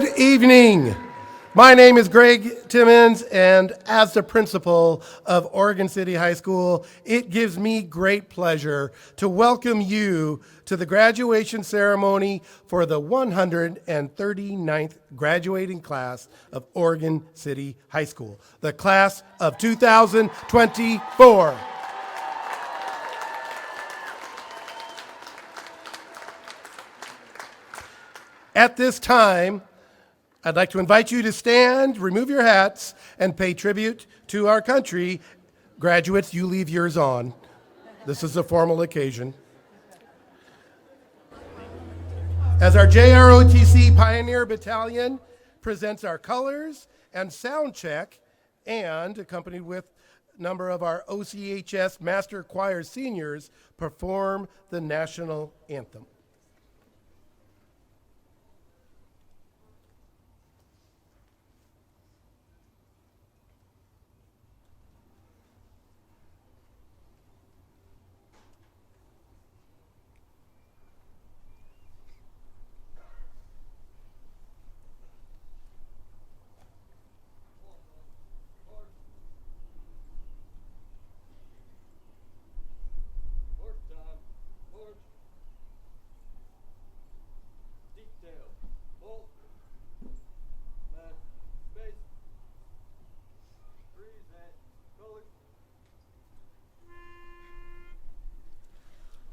Good evening. My name is Greg Timmons, and as the principal of Oregon City High School, it gives me great pleasure to welcome you to the graduation ceremony for the 139th graduating class of Oregon City High School, the class of 2024. At this time, I'd like to invite you to stand, remove your hats, and pay tribute to our country. Graduates, you leave yours on. This is a formal occasion. As our JROTC Pioneer Battalion presents our colors and sound check, and accompanied with a number of our OCHS Master Choir seniors, perform the national anthem.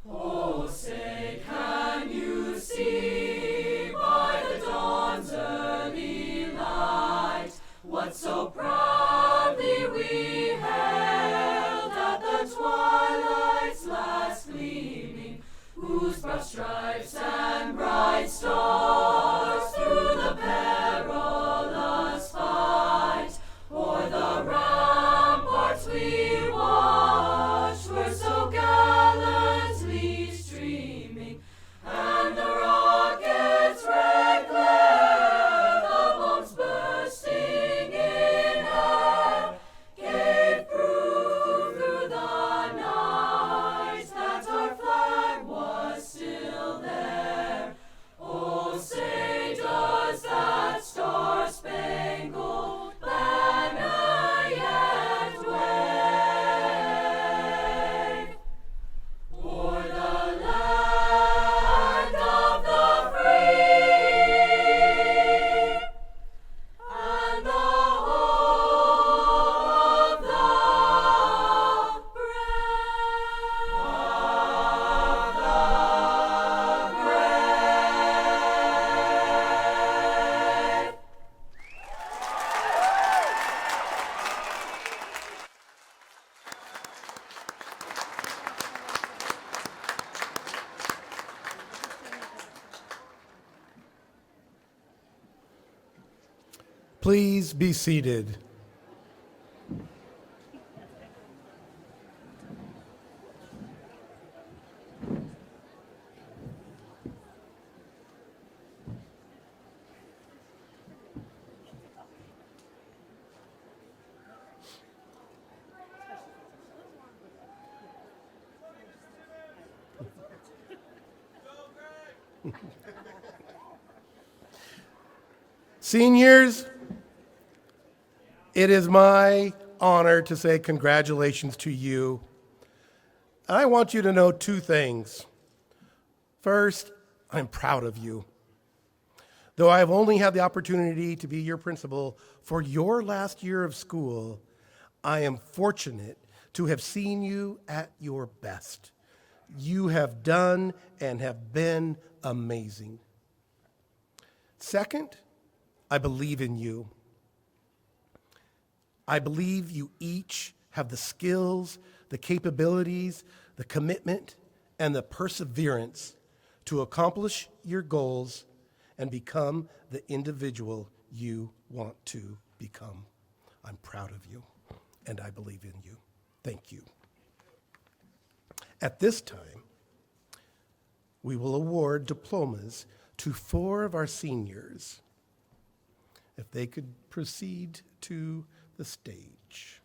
Oh, say, can you see by the dawn's early light what so proudly we hailed at the twilight's last gleaming, whose broad stripes and bright stars through the perilous fight o'er the ramparts we watched were so gallantly streaming, and the rocket's red glare, the bombs bursting in air, gave proof through the night that our flag was still there. Oh, say, does that star-spangled banner yet wave o'er the land of the free and the home of the brave? Please be seated. Seniors, it is my honor to say congratulations to you. I want you to know two things. First, I'm proud of you. Though I have only had the opportunity to be your principal for your last year of school, I am fortunate to have seen you at your best. You have done and have been amazing. Second, I believe in you. I believe you each have the skills, the capabilities, the commitment, and the perseverance to accomplish your goals and become the individual you want to become. I'm proud of you, and I believe in you. Thank you. At this time, we will award diplomas to 4 of our seniors. If they could proceed to the stage.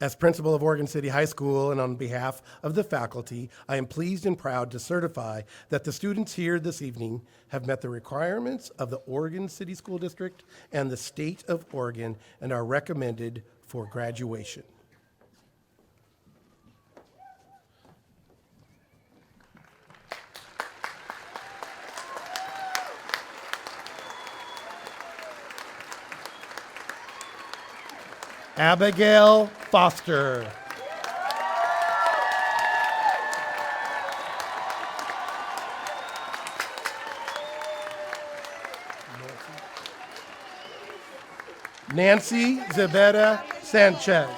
As principal of Oregon City High School and on behalf of the faculty, I am pleased and proud to certify that the students here this evening have met the requirements of the Oregon City School District and the state of Oregon and are recommended for graduation. Abigail Foster. Nancy Zebeda Sanchez.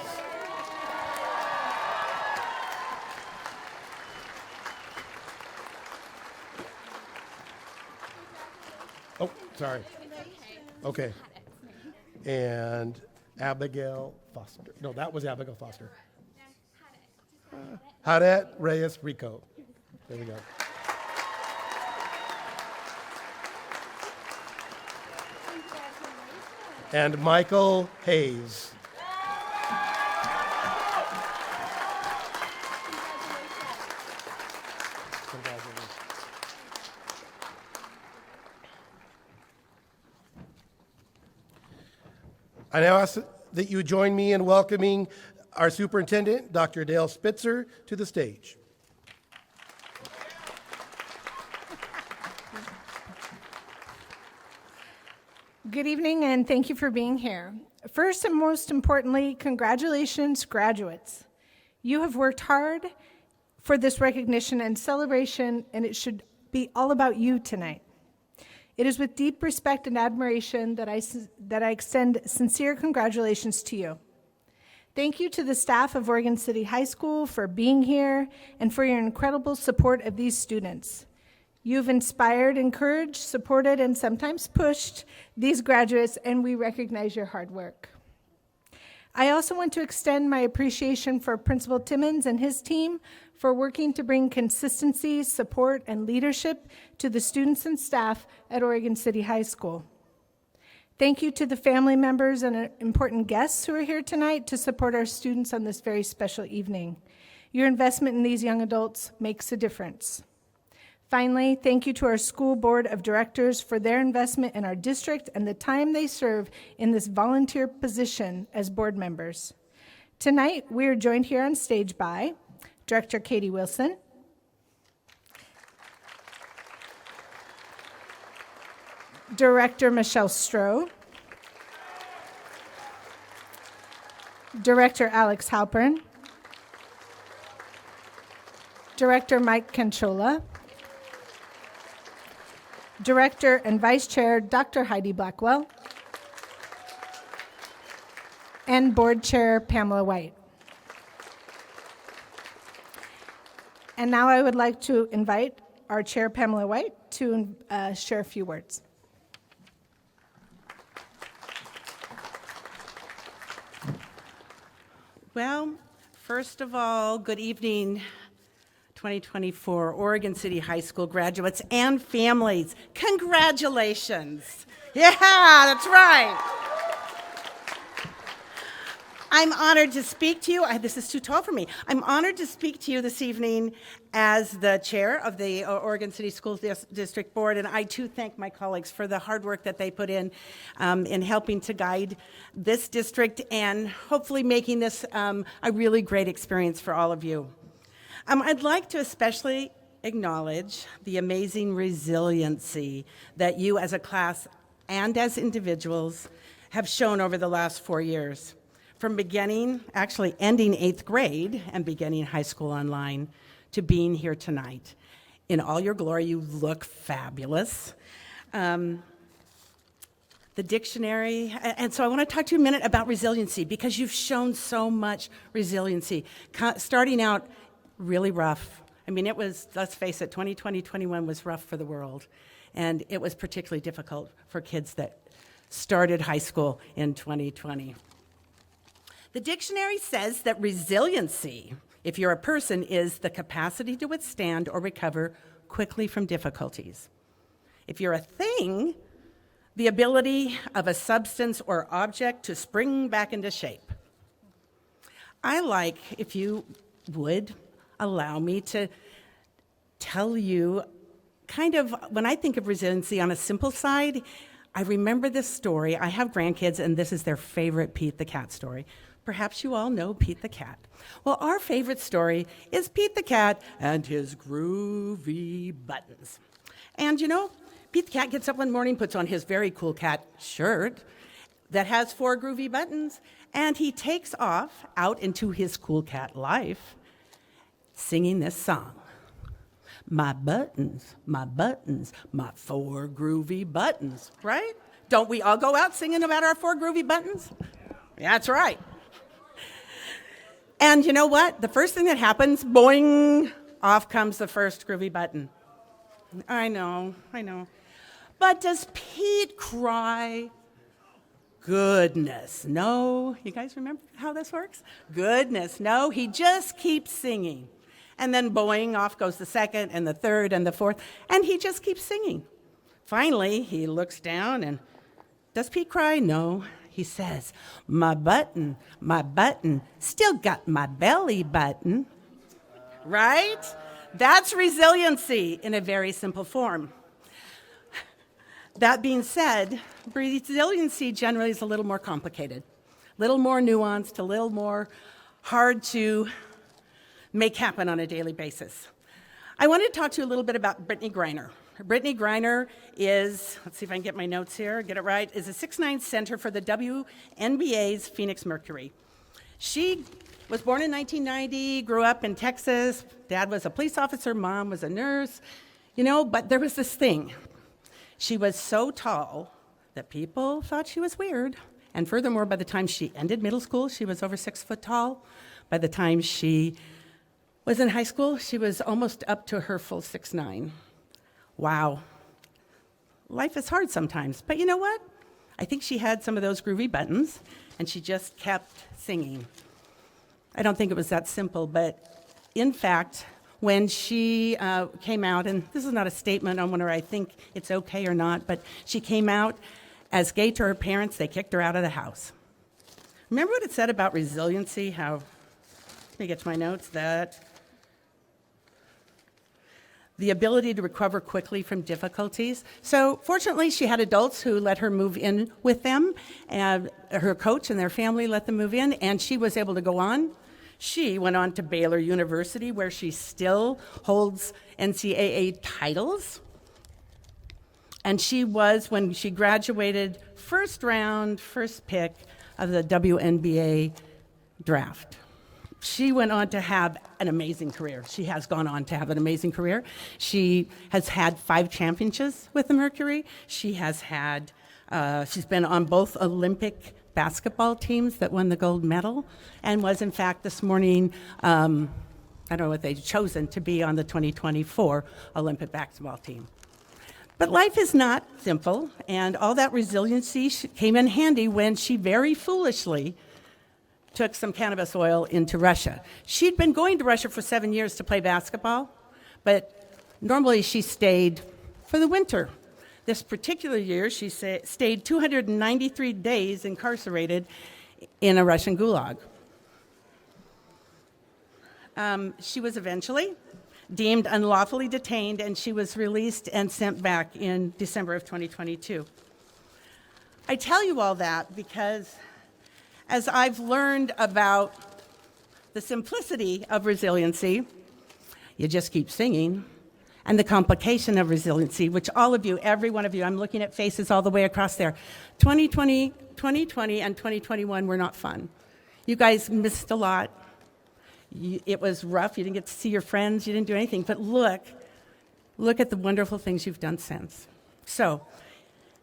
Oh, sorry. Okay. And Abigail Foster. No, that was Abigail Foster. Hadet Reyes Rico. There we go. And Michael Hayes. Congratulations. I now ask that you join me in welcoming our superintendent, Dr. Dale Spitzer, to the stage. Good evening, and thank you for being here. First and most importantly, congratulations, graduates. You have worked hard for this recognition and celebration, and it should be all about you tonight. It is with deep respect and admiration that I extend sincere congratulations to you. Thank you to the staff of Oregon City High School for being here and for your incredible support of these students. You've inspired, encouraged, supported, and sometimes pushed these graduates, and we recognize your hard work. I also want to extend my appreciation for Principal Timmons and his team for working to bring consistency, support, and leadership to the students and staff at Oregon City High School. Thank you to the family members and important guests who are here tonight to support our students on this very special evening. Your investment in these young adults makes a difference. Finally, thank you to our school board of directors for their investment in our district and the time they serve in this volunteer position as board members. Tonight, we are joined here on stage by Director Katie Wilson, Director Michelle Stroh, Director Alex Halpern, Director Mike Canchola, Director and Vice Chair Dr. Heidi Blackwell, and Board Chair Pamela White. And now I would like to invite our Chair Pamela White to share a few words. Well, first of all, good evening, 2024 Oregon City High School graduates and families. Congratulations. Yeah, that's right. I'm honored to speak to you. This is too tall for me. I'm honored to speak to you this evening as the chair of the Oregon City School District Board, and I too thank my colleagues for the hard work that they put in helping to guide this district and hopefully making this a really great experience for all of you. I'd like to especially acknowledge the amazing resiliency that you as a class and as individuals have shown over the last 4 years. From actually ending 8th grade and beginning high school online to being here tonight. In all your glory, you look fabulous. The dictionary, and so I want to talk to you a minute about resiliency because you've shown so much resiliency. Starting out really rough. I mean, it was, let's face it, 2020-21 was rough for the world. And it was particularly difficult for kids that started high school in 2020. The dictionary says that resiliency, if you're a person, is the capacity to withstand or recover quickly from difficulties. If you're a thing, the ability of a substance or object to spring back into shape. I like, if you would allow me to tell you kind of, when I think of resiliency on a simple side, I remember this story. I have grandkids, and this is their favorite Pete the Cat story. Perhaps you all know Pete the Cat. Well, our favorite story is Pete the Cat and his groovy buttons. And you know, Pete the Cat gets up one morning, puts on his very cool cat shirt that has 4 groovy buttons, and he takes off out into his cool cat life singing this song. My buttons, my 4 groovy buttons, right? Don't we all go out singing about our 4 groovy buttons? That's right. And you know what? The first thing that happens, boing, off comes the first groovy button. I know. But does Pete cry? Goodness, no. You guys remember how this works? Goodness, no. He just keeps singing. And then boing, off goes the second and the third and the fourth, and he just keeps singing. Finally, he looks down and, does Pete cry? No. He says, my button, still got my belly button. Right? That's resiliency in a very simple form. That being said, resiliency generally is a little more complicated, a little more nuanced, a little more hard to make happen on a daily basis. I wanted to talk to you a little bit about Brittany Griner. Brittany Griner is, let's see if I can get my notes here, get it right, is a 6'9" center for the WNBA's Phoenix Mercury. She was born in 1990, grew up in Texas. Dad was a police officer, mom was a nurse, but there was this thing. She was so tall that people thought she was weird. And furthermore, by the time she ended middle school, she was over 6 foot tall. By the time she was in high school, she was almost up to her full 6'9". Wow. Life is hard sometimes. But you know what? I think she had some of those groovy buttons, and she just kept singing. I don't think it was that simple, but in fact, when she came out, and this is not a statement on whether I think it's okay or not, but she came out as gay to her parents, they kicked her out of the house. Remember what it said about resiliency, how, let me get to my notes, that the ability to recover quickly from difficulties. So fortunately, she had adults who let her move in with them, and her coach and their family let them move in, and she was able to go on. She went on to Baylor University, where she still holds NCAA titles. And she was, when she graduated, first round, first pick of the WNBA draft. She went on to have an amazing career. She has gone on to have an amazing career. She has had 5 championships with the Mercury. She has had, she's been on both Olympic basketball teams that won the gold medal, and was in fact this morning, I don't know what they've chosen to be on the 2024 Olympic basketball team. But life is not simple, and all that resiliency came in handy when she very foolishly took some cannabis oil into Russia. She'd been going to Russia for 7 years to play basketball, but normally she stayed for the winter. This particular year, she stayed 293 days incarcerated in a Russian gulag. She was eventually deemed unlawfully detained, and she was released and sent back in December of 2022. I tell you all that because as I've learned about the simplicity of resiliency, you just keep singing, and the complication of resiliency, which all of you, every one of you, I'm looking at faces all the way across there. 2020 and 2021 were not fun. You guys missed a lot. It was rough. You didn't get to see your friends. You didn't do anything. But look at the wonderful things you've done since. So,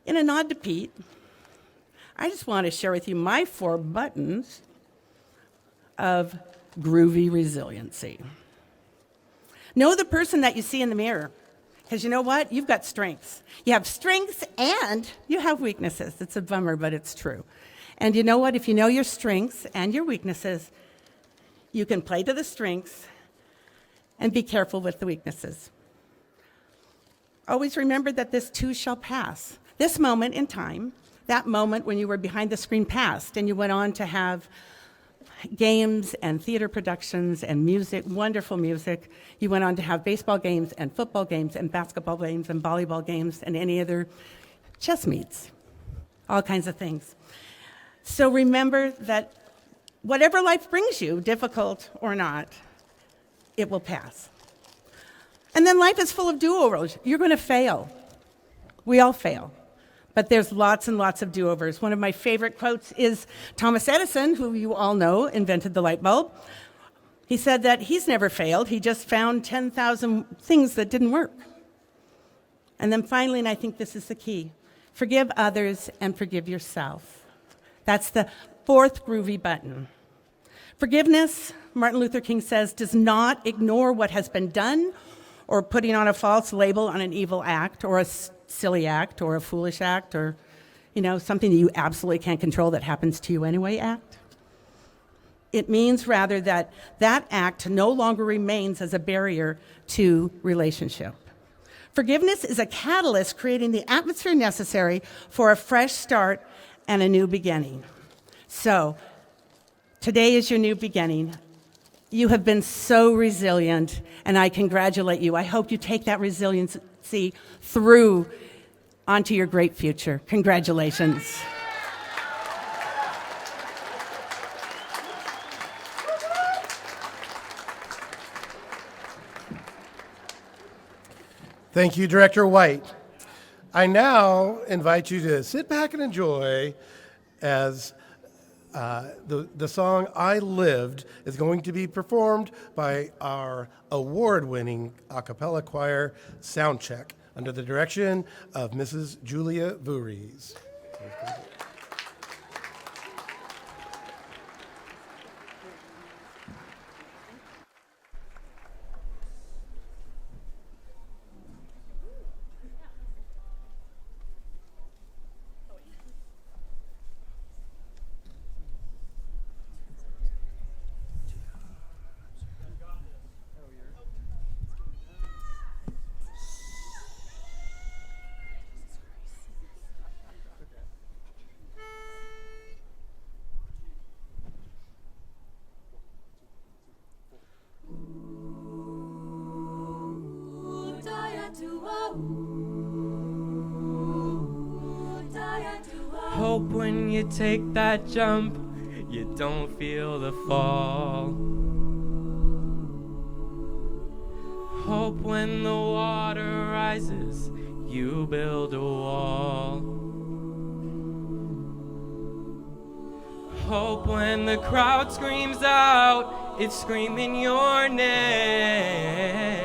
in a nod to Pete, I just want to share with you my 4 buttons of groovy resiliency. Know the person that you see in the mirror, because you know what? You've got strengths. You have strengths and you have weaknesses. It's a bummer, but it's true. And you know what? If you know your strengths and your weaknesses, you can play to the strengths and be careful with the weaknesses. Always remember that this too shall pass. This moment in time, that moment when you were behind the screen passed and you went on to have games and theater productions and music, wonderful music. You went on to have baseball games and football games and basketball games and volleyball games and any other chess meets, all kinds of things. So remember that whatever life brings you, difficult or not, it will pass. And then life is full of do-overs. You're going to fail. We all fail. But there's lots and lots of do-overs. One of my favorite quotes is Thomas Edison, who you all know invented the light bulb. He said that he's never failed. He just found 10,000 things that didn't work. And then finally, and I think this is the key, forgive others and forgive yourself. That's the fourth groovy button. Forgiveness, Martin Luther King says, does not ignore what has been done or putting on a false label on an evil act or a silly act or a foolish act or, something that you absolutely can't control that happens to you anyway act. It means rather that that act no longer remains as a barrier to relationship. Forgiveness is a catalyst creating the atmosphere necessary for a fresh start and a new beginning. So, today is your new beginning. You have been so resilient, and I congratulate you. I hope you take that resiliency through onto your great future. Congratulations. Thank you, Director White. I now invite you to sit back and enjoy as the song I Lived is going to be performed by our award-winning a cappella choir Soundcheck under the direction of Mrs. Julia Voorhees. Hope when you take that jump, you don't feel the fall. Hope when the water rises, you build a wall. Hope when the crowd screams out, it's screaming your name.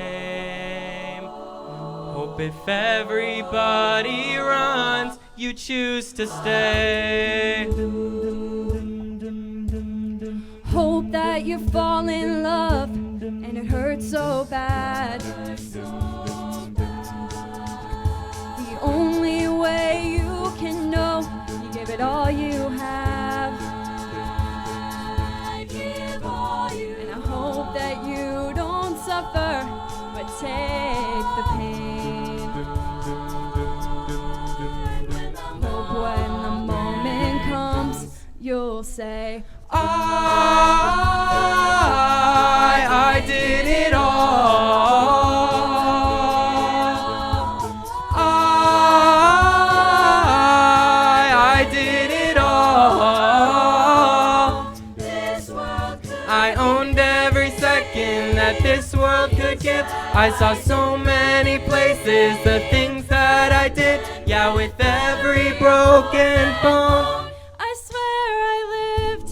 Hope if everybody runs, you choose to stay. Hope that you fall in love and it hurts so bad. The only way you can know, you give it all you have. And I hope that you don't suffer, but take the pain. Hope when the moment comes, you'll say, I did it all. I did it all. I owned every second that this world could give. I saw so many places, the things that I did. Yeah, with every broken bone, I swear I lived.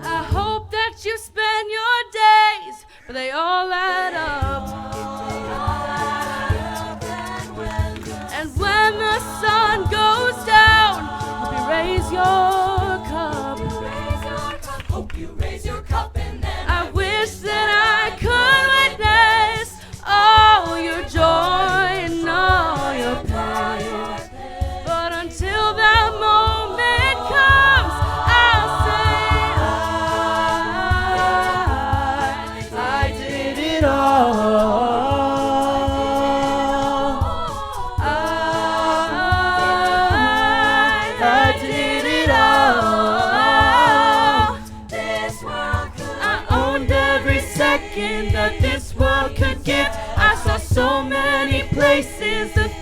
I hope that you spend your days, but they all add up. And when the sun goes down, hope you raise your cup. Hope you raise your cup and then I wish that I could witness all your joy and all your pain. But until that moment comes, I'll say I did it all. I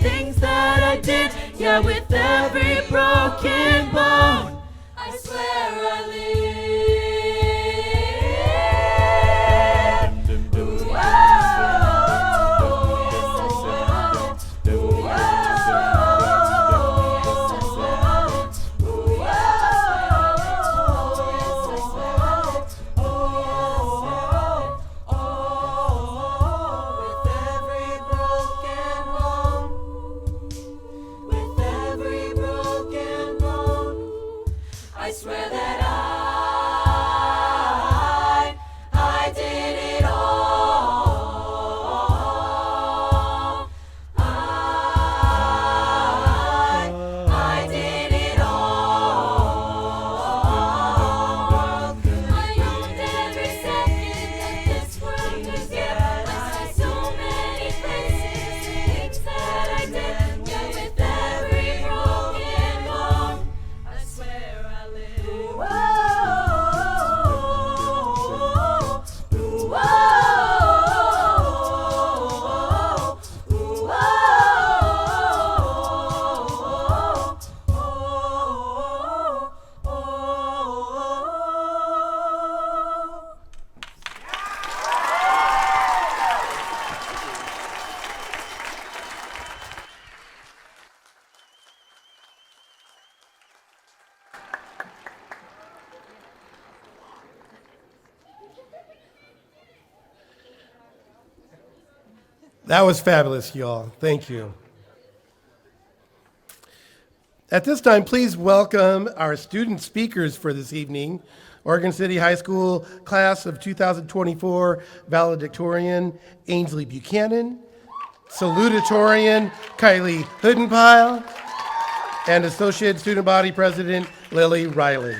things that I did. Yeah, with every broken bone, I swear I live. I swear that I did it all. I did it all. I owned every second that this world could give. I saw so many places, things that I did. Yeah, with every broken bone, I swear I live. That was fabulous, y'all. Thank you. At this time, please welcome our student speakers for this evening. Oregon City High School class of 2024 valedictorian Ainsley Buchanan, salutatorian Kylie Hoodenpile, and Associate Student Body President Lily Riley.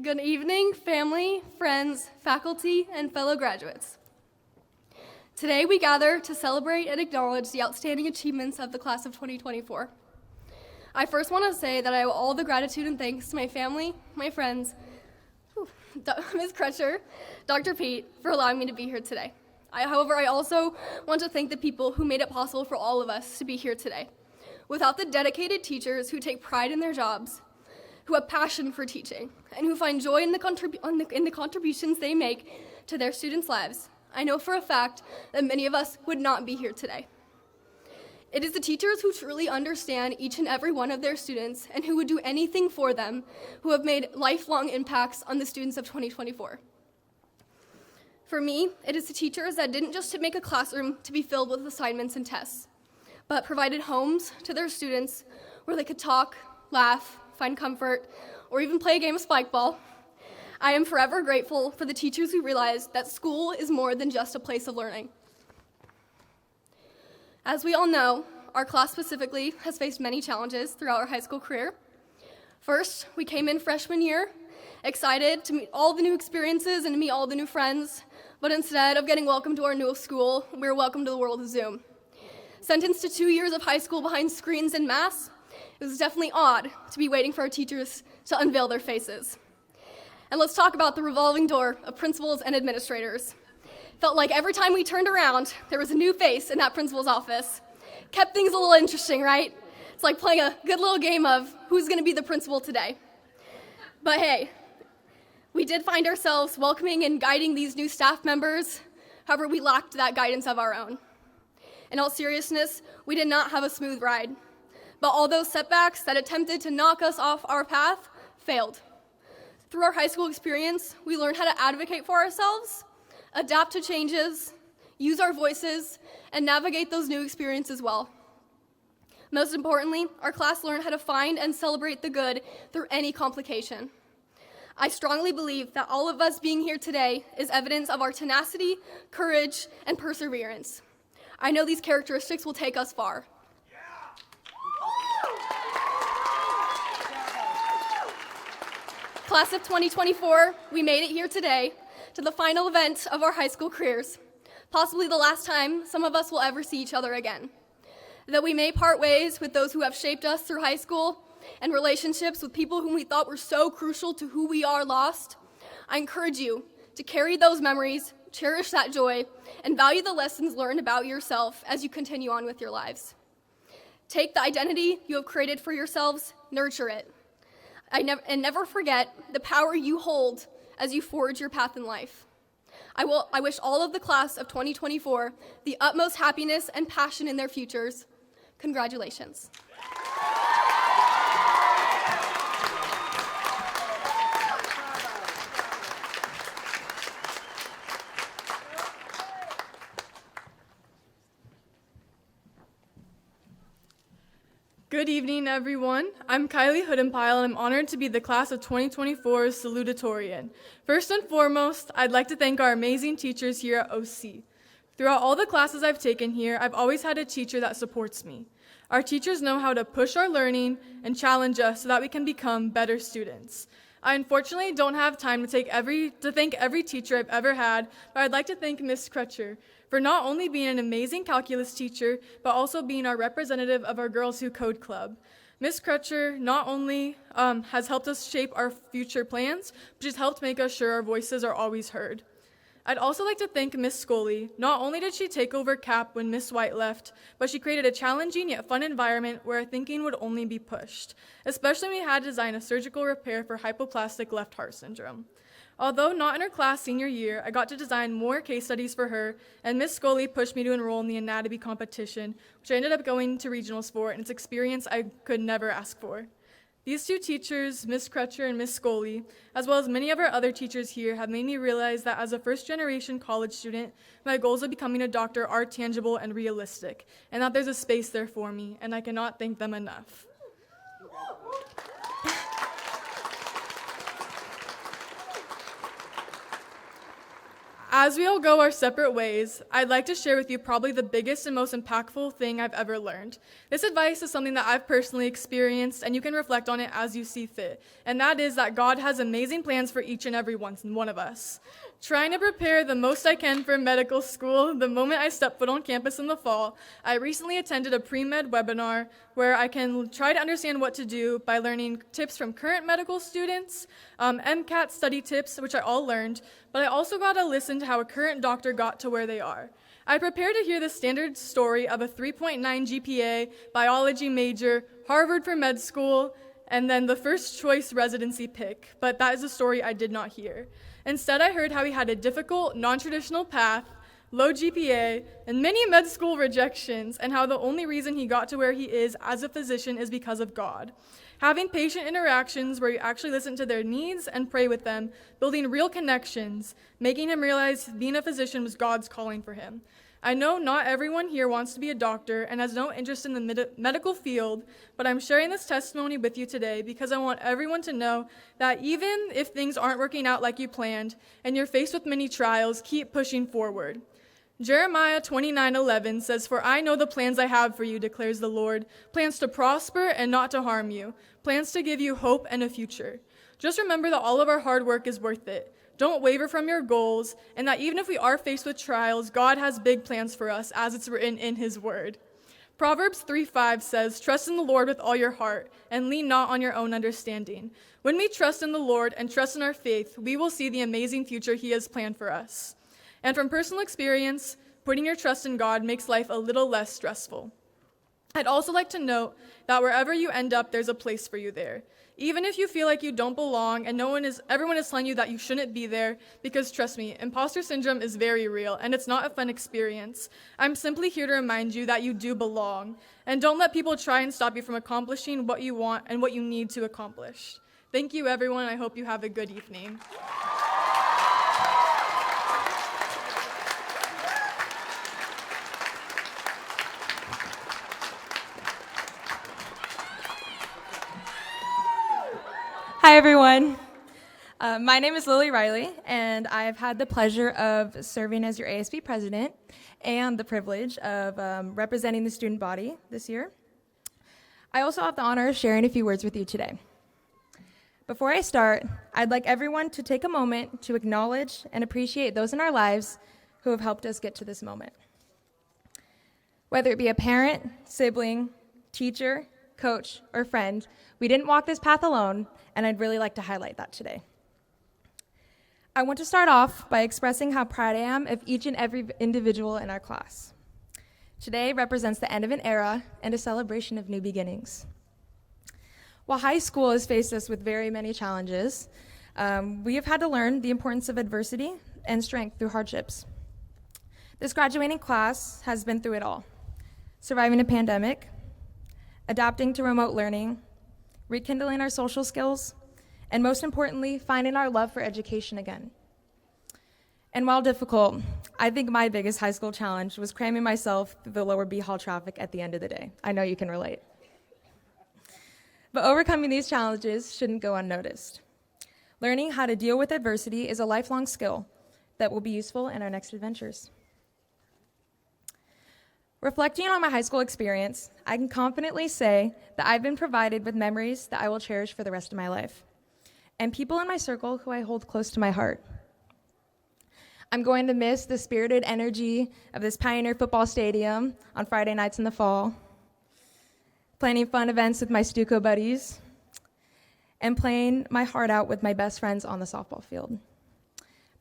Good evening, family, friends, faculty, and fellow graduates. Today we gather to celebrate and acknowledge the outstanding achievements of the class of 2024. I first want to say that I owe all the gratitude and thanks to my family, my friends, Ms. Crutcher, Dr. Pete, for allowing me to be here today. However, I also want to thank the people who made it possible for all of us to be here today. Without the dedicated teachers who take pride in their jobs, who have passion for teaching, and who find joy in the contributions they make to their students' lives, I know for a fact that many of us would not be here today. It is the teachers who truly understand each and every one of their students and who would do anything for them who have made lifelong impacts on the students of 2024. For me, it is the teachers that didn't just make a classroom to be filled with assignments and tests, but provided homes to their students where they could talk, laugh, find comfort, or even play a game of spike ball. I am forever grateful for the teachers who realized that school is more than just a place of learning. As we all know, our class specifically has faced many challenges throughout our high school career. First, we came in freshman year, excited to meet all the new experiences and to meet all the new friends, but instead of getting welcomed to our new school, we were welcomed to the world of Zoom. Sentenced to 2 years of high school behind screens and masks, it was definitely odd to be waiting for our teachers to unveil their faces. And let's talk about the revolving door of principals and administrators. Felt like every time we turned around, there was a new face in that principal's office. Kept things a little interesting, right? It's like playing a good little game of who's going to be the principal today. But hey, we did find ourselves welcoming and guiding these new staff members. However, we lacked that guidance of our own. In all seriousness, we did not have a smooth ride. But all those setbacks that attempted to knock us off our path failed. Through our high school experience, we learned how to advocate for ourselves, adapt to changes, use our voices, and navigate those new experiences well. Most importantly, our class learned how to find and celebrate the good through any complication. I strongly believe that all of us being here today is evidence of our tenacity, courage, and perseverance. I know these characteristics will take us far. Class of 2024, we made it here today to the final event of our high school careers, possibly the last time some of us will ever see each other again. Though we may part ways with those who have shaped us through high school and relationships with people whom we thought were so crucial to who we are lost, I encourage you to carry those memories, cherish that joy, and value the lessons learned about yourself as you continue on with your lives. Take the identity you have created for yourselves, nurture it, and never forget the power you hold as you forge your path in life. I wish all of the class of 2024 the utmost happiness and passion in their futures. Congratulations. Good evening, everyone. I'm Kylie Hoodenpile, and I'm honored to be the class of 2024's salutatorian. First and foremost, I'd like to thank our amazing teachers here at OC. Throughout all the classes I've taken here, I've always had a teacher that supports me. Our teachers know how to push our learning and challenge us so that we can become better students. I unfortunately don't have time to thank every teacher I've ever had, but I'd like to thank Ms. Crutcher for not only being an amazing calculus teacher, but also being our representative of our Girls Who Code Club. Ms. Crutcher not only has helped us shape our future plans, but she's helped make us sure our voices are always heard. I'd also like to thank Ms. Scully. Not only did she take over CAP when Ms. White left, but she created a challenging yet fun environment where our thinking would only be pushed, especially when we had to design a surgical repair for hypoplastic left heart syndrome. Although not in her class senior year, I got to design more case studies for her, and Ms. Scully pushed me to enroll in the anatomy competition, which I ended up going to regionals for, and it's an experience I could never ask for. These two teachers, Ms. Crutcher and Ms. Scully, as well as many of our other teachers here, have made me realize that as a first-generation college student, my goals of becoming a doctor are tangible and realistic, and that there's a space there for me, and I cannot thank them enough. As we all go our separate ways, I'd like to share with you probably the biggest and most impactful thing I've ever learned. This advice is something that I've personally experienced, and you can reflect on it as you see fit, and that is that God has amazing plans for each and every one of us. Trying to prepare the most I can for medical school, the moment I step foot on campus in the fall, I recently attended a pre-med webinar where I can try to understand what to do by learning tips from current medical students, MCAT study tips, which I all learned, but I also got to listen to how a current doctor got to where they are. I prepared to hear the standard story of a 3.9 GPA, biology major, Harvard for med school, and then the first choice residency pick, but that is a story I did not hear. Instead, I heard how he had a difficult, non-traditional path, low GPA, and many med school rejections, and how the only reason he got to where he is as a physician is because of God. Having patient interactions where you actually listen to their needs and pray with them, building real connections, making him realize being a physician was God's calling for him. I know not everyone here wants to be a doctor and has no interest in the medical field, but I'm sharing this testimony with you today because I want everyone to know that even if things aren't working out like you planned and you're faced with many trials, keep pushing forward. Jeremiah 29:11 says, "For I know the plans I have for you, declares the Lord, plans to prosper and not to harm you, plans to give you hope and a future." Just remember that all of our hard work is worth it. Don't waver from your goals, and that even if we are faced with trials, God has big plans for us, as it's written in his word. Proverbs 3:5 says, "Trust in the Lord with all your heart, and lean not on your own understanding." When we trust in the Lord and trust in our faith, we will see the amazing future he has planned for us. And from personal experience, putting your trust in God makes life a little less stressful. I'd also like to note that wherever you end up, there's a place for you there. Even if you feel like you don't belong and everyone is telling you that you shouldn't be there, because trust me, imposter syndrome is very real and it's not a fun experience. I'm simply here to remind you that you do belong, and don't let people try and stop you from accomplishing what you want and what you need to accomplish. Thank you, everyone. I hope you have a good evening. Hi, everyone. My name is Lily Riley, and I've had the pleasure of serving as your ASB president and the privilege of representing the student body this year. I also have the honor of sharing a few words with you today. Before I start, I'd like everyone to take a moment to acknowledge and appreciate those in our lives who have helped us get to this moment. Whether it be a parent, sibling, teacher, coach, or friend, we didn't walk this path alone, and I'd really like to highlight that today. I want to start off by expressing how proud I am of each and every individual in our class. Today represents the end of an era and a celebration of new beginnings. While high school has faced us with very many challenges, we have had to learn the importance of adversity and strength through hardships. This graduating class has been through it all: surviving a pandemic, adapting to remote learning, rekindling our social skills, and most importantly, finding our love for education again. And while difficult, I think my biggest high school challenge was cramming myself through the lower B Hall traffic at the end of the day. I know you can relate. But overcoming these challenges shouldn't go unnoticed. Learning how to deal with adversity is a lifelong skill that will be useful in our next adventures. Reflecting on my high school experience, I can confidently say that I've been provided with memories that I will cherish for the rest of my life, and people in my circle who I hold close to my heart. I'm going to miss the spirited energy of this Pioneer football stadium on Friday nights in the fall, planning fun events with my Stuco buddies, and playing my heart out with my best friends on the softball field.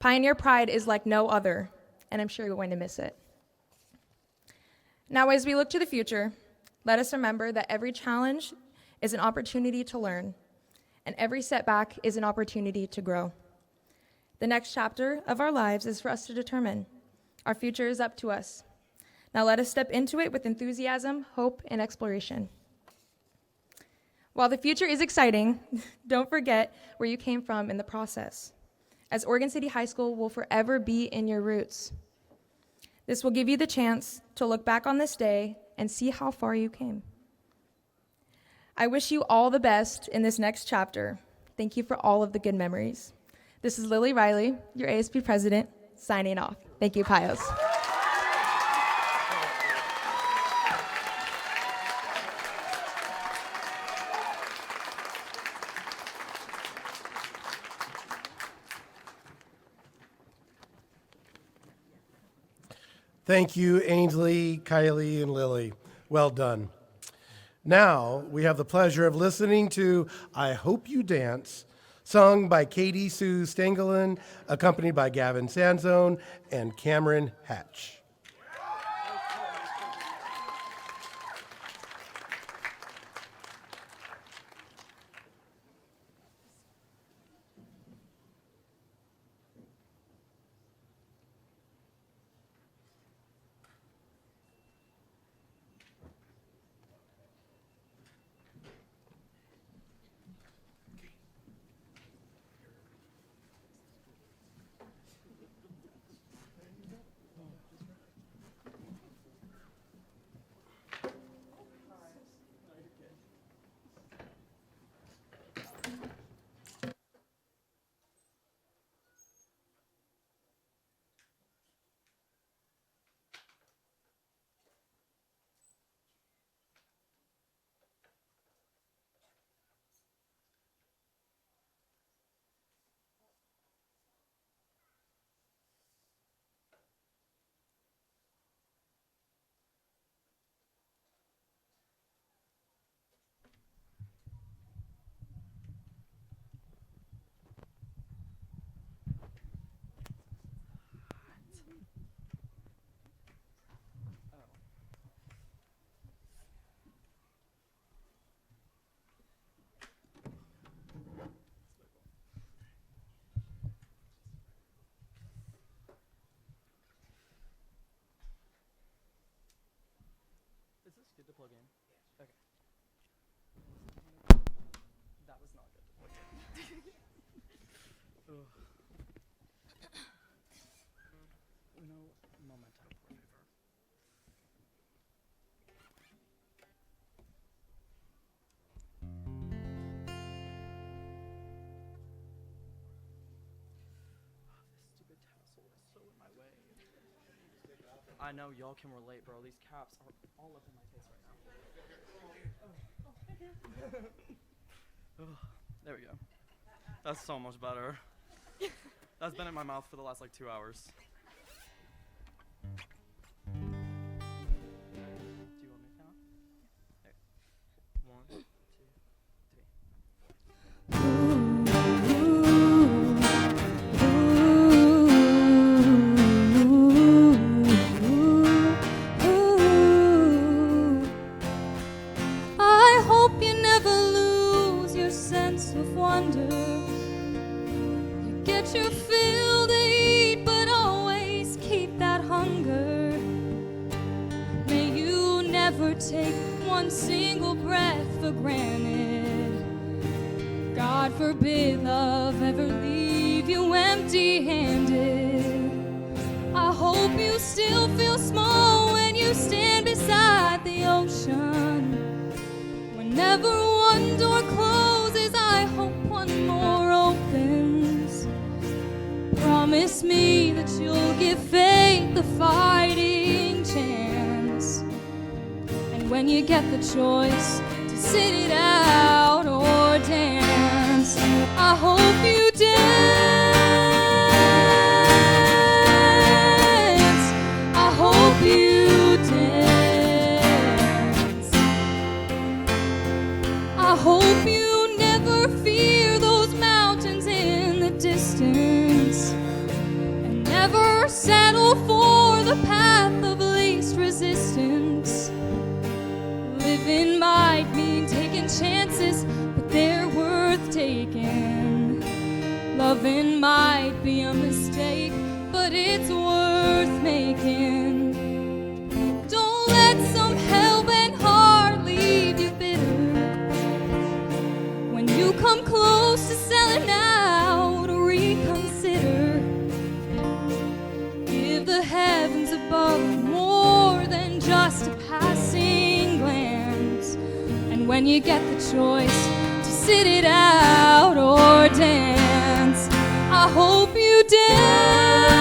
Pioneer pride is like no other, and I'm sure you're going to miss it. Now, as we look to the future, let us remember that every challenge is an opportunity to learn, and every setback is an opportunity to grow. The next chapter of our lives is for us to determine. Our future is up to us. Now let us step into it with enthusiasm, hope, and exploration. While the future is exciting, don't forget where you came from in the process, as Oregon City High School will forever be in your roots. This will give you the chance to look back on this day and see how far you came. I wish you all the best in this next chapter. Thank you for all of the good memories. This is Lily Riley, your ASP president, signing off. Thank you, Pios. Thank you, Ainsley, Kylie, and Lily. Well done. Now, we have the pleasure of listening to I Hope You Dance, sung by Katie Sue Stangelin, accompanied by Gavin Sanzone and Cameron Hatch. Good to plug in. Okay. That was not good to plug in. No momento, por favor. This stupid tassel is so in my way. I know y'all can relate, bro. These caps are all up in my face right now. Oh, thank you. Oh, there we go. That's so much better. That's been in my mouth for the last like 2 hours. Do you want me to count? There. 1, 2, 3. I hope you never lose your sense of wonder. You get your fill to eat, but always keep that hunger. May you never take one single breath for granted. God forbid love ever leave you empty-handed. I hope you still feel small when you stand beside the ocean. Whenever one door closes, I hope one more opens. Promise me that you'll give faith the fighting chance. And when you get the choice to sit it out or dance, I hope you dance. I hope you dance. I hope you never fear those mountains in the distance, and never settle for the path of least resistance. Living might mean taking chances, but they're worth taking. Loving might be a mistake, but it's worth making. Don't let some hell-bent heart leave you bitter. When you come close to selling out, reconsider. Give the heavens above more than just a passing glance. And when you get the choice to sit it out or dance, I hope you dance.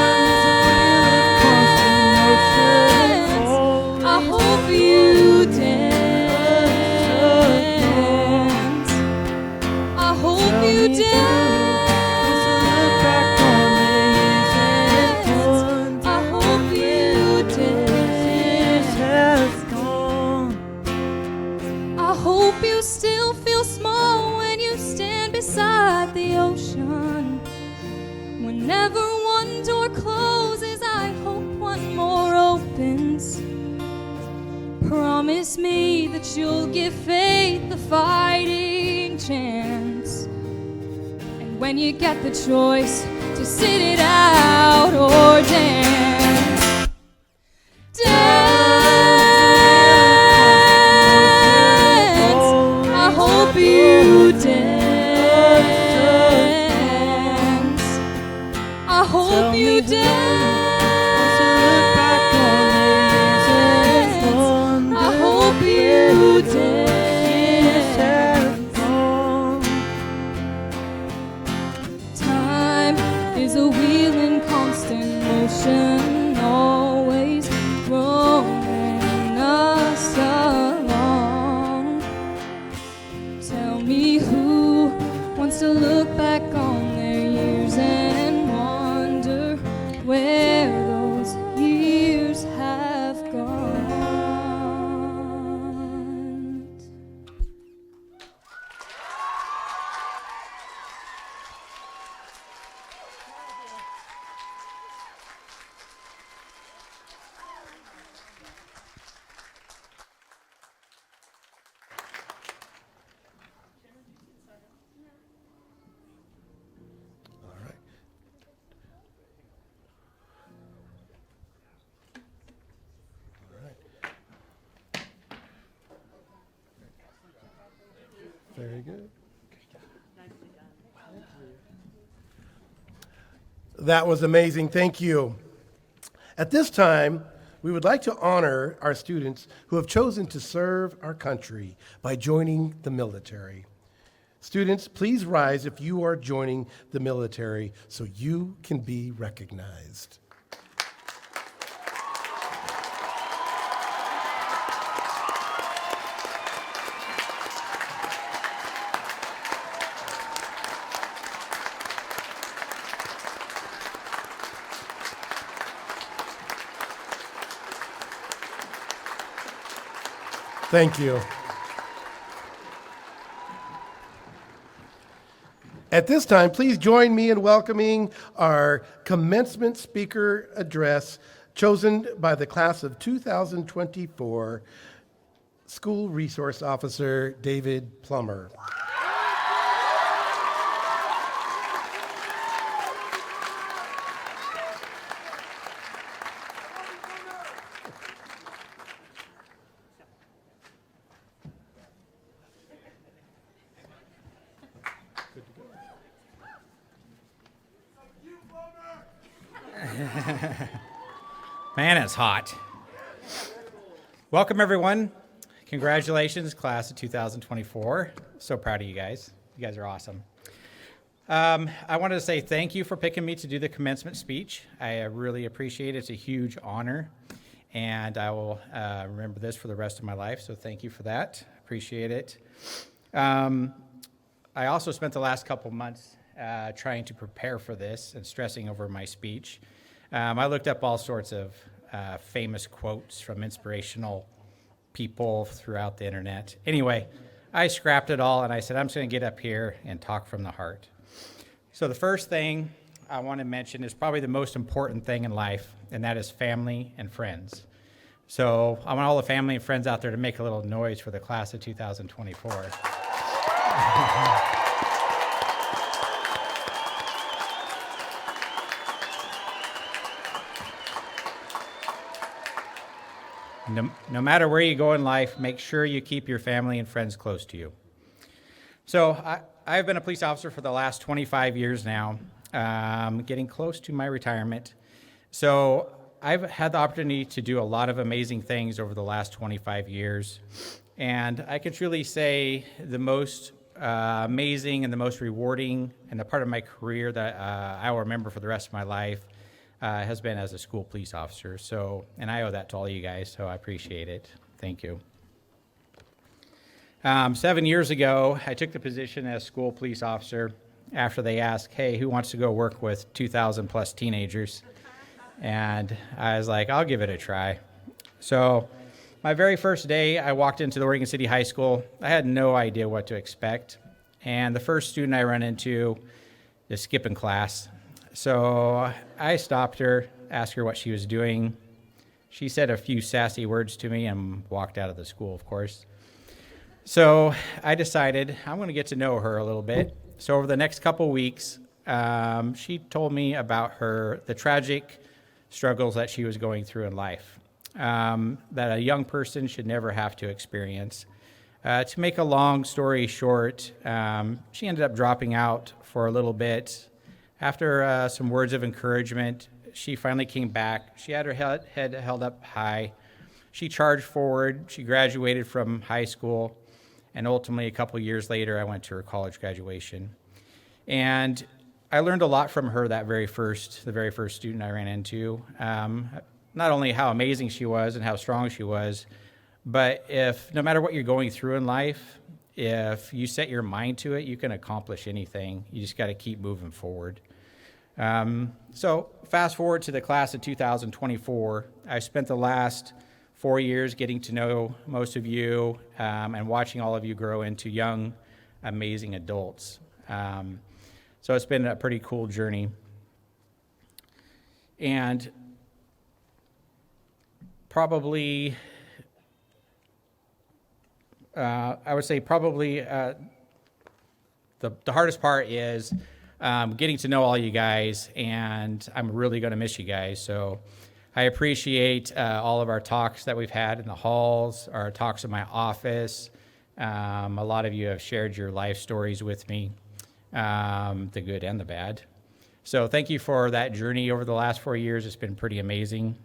I hope you dance. I hope you dance. I hope you dance. I hope you still feel small when you stand beside the ocean. Whenever one door closes, I hope one more opens. Promise me that you'll give faith the fighting chance. And when you get the choice to sit it out or dance, dance. I hope you dance. I hope you dance. I hope you dance. Time is a wheel in constant motion, always rolling us along. Tell me who wants to look back on their years and wonder where those years have gone. All right. All right. Very good. That was amazing. Thank you. At this time, we would like to honor our students who have chosen to serve our country by joining the military. Students, please rise if you are joining the military so you can be recognized. Thank you. At this time, please join me in welcoming our commencement speaker address chosen by the class of 2024, School Resource Officer David Plummer. Man, it's hot. Welcome, everyone. Congratulations, class of 2024. So proud of you guys. You guys are awesome. I wanted to say thank you for picking me to do the commencement speech. I really appreciate it. It's a huge honor, and I will remember this for the rest of my life, so thank you for that. Appreciate it. I also spent the last couple months trying to prepare for this and stressing over my speech. I looked up all sorts of famous quotes from inspirational people throughout the internet. Anyway, I scrapped it all and I said, I'm just going to get up here and talk from the heart. So the first thing I want to mention is probably the most important thing in life, and that is family and friends. So I want all the family and friends out there to make a little noise for the class of 2024. No matter where you go in life, make sure you keep your family and friends close to you. So I've been a police officer for the last 25 years now, getting close to my retirement. So I've had the opportunity to do a lot of amazing things over the last 25 years. And I can truly say the most amazing and the most rewarding and the part of my career that I will remember for the rest of my life has been as a school police officer. So, and I owe that to all you guys, so I appreciate it. Thank you. 7 years ago, I took the position as school police officer after they asked, hey, who wants to go work with 2,000 plus teenagers? And I was like, I'll give it a try. So my very first day, I walked into the Oregon City High School. I had no idea what to expect. And the first student I ran into is skipping class. So I stopped her, asked her what she was doing. She said a few sassy words to me and walked out of the school, of course. So I decided I'm going to get to know her a little bit. So over the next couple weeks, she told me about the tragic struggles that she was going through in life, that a young person should never have to experience. To make a long story short, she ended up dropping out for a little bit. After some words of encouragement, she finally came back. She had her head held up high. She charged forward. She graduated from high school. And ultimately, a couple years later, I went to her college graduation. And I learned a lot from her the very first student I ran into. Not only how amazing she was and how strong she was, but no matter what you're going through in life, if you set your mind to it, you can accomplish anything. You just got to keep moving forward. So fast forward to the class of 2024. I spent the last 4 years getting to know most of you and watching all of you grow into young, amazing adults. So it's been a pretty cool journey. And probably, I would say probably the hardest part is getting to know all you guys, and I'm really going to miss you guys. So I appreciate all of our talks that we've had in the halls, our talks in my office. A lot of you have shared your life stories with me, the good and the bad. So thank you for that journey over the last 4 years. It's been pretty amazing.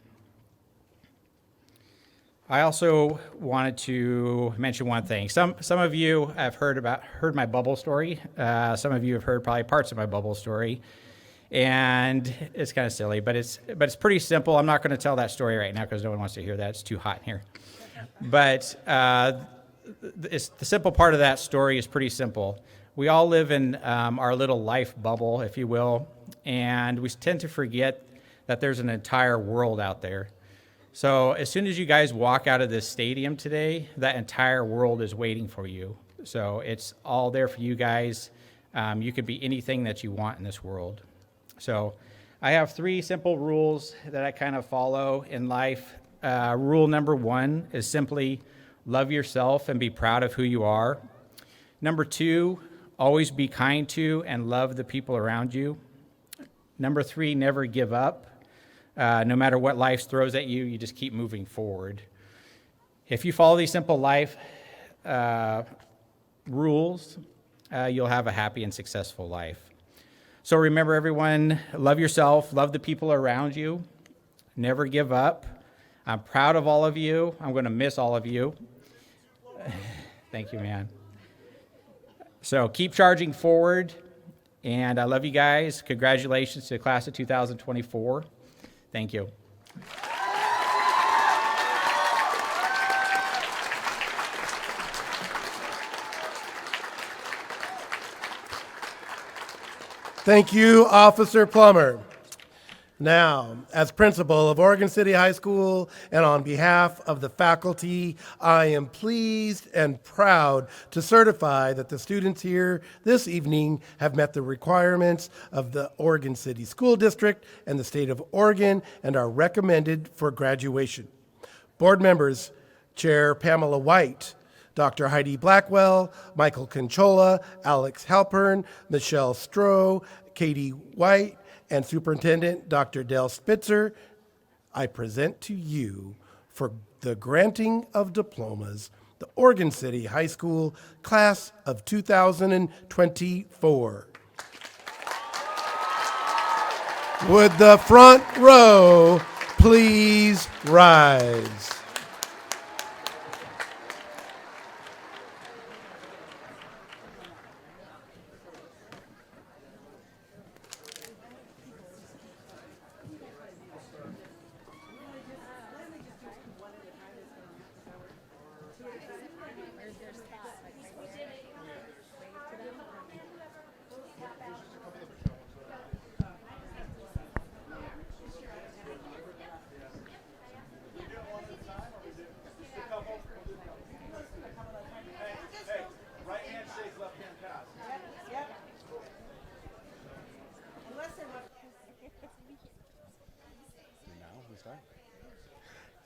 I also wanted to mention one thing. Some of you have heard my bubble story. Some of you have heard probably parts of my bubble story, and it's kind of silly, but it's pretty simple. I'm not going to tell that story right now because no one wants to hear that. It's too hot in here. But the simple part of that story is pretty simple. We all live in our little life bubble, if you will, and we tend to forget that there's an entire world out there. So as soon as you guys walk out of this stadium today, that entire world is waiting for you. So it's all there for you guys. You could be anything that you want in this world. So I have 3 simple rules that I kind of follow in life. Rule number 1 is simply love yourself and be proud of who you are. Number 2, always be kind to and love the people around you. Number 3, never give up. No matter what life throws at you, you just keep moving forward. If you follow these simple life rules, you'll have a happy and successful life. So remember, everyone, love yourself, love the people around you, never give up. I'm proud of all of you. I'm going to miss all of you. Thank you, man. So keep charging forward, and I love you guys. Congratulations to the class of 2024. Thank you. Thank you, Officer Plummer. Now, as principal of Oregon City High School and on behalf of the faculty, I am pleased and proud to certify that the students here this evening have met the requirements of the Oregon City School District and the state of Oregon and are recommended for graduation. Board members, Chair Pamela White, Dr. Heidi Blackwell, Michael Conchola, Alex Halpern, Michelle Stroh, Katie White, and Superintendent Dr. Dale Spitzer, I present to you for the granting of diplomas, the Oregon City High School class of 2024. Would the front row please rise?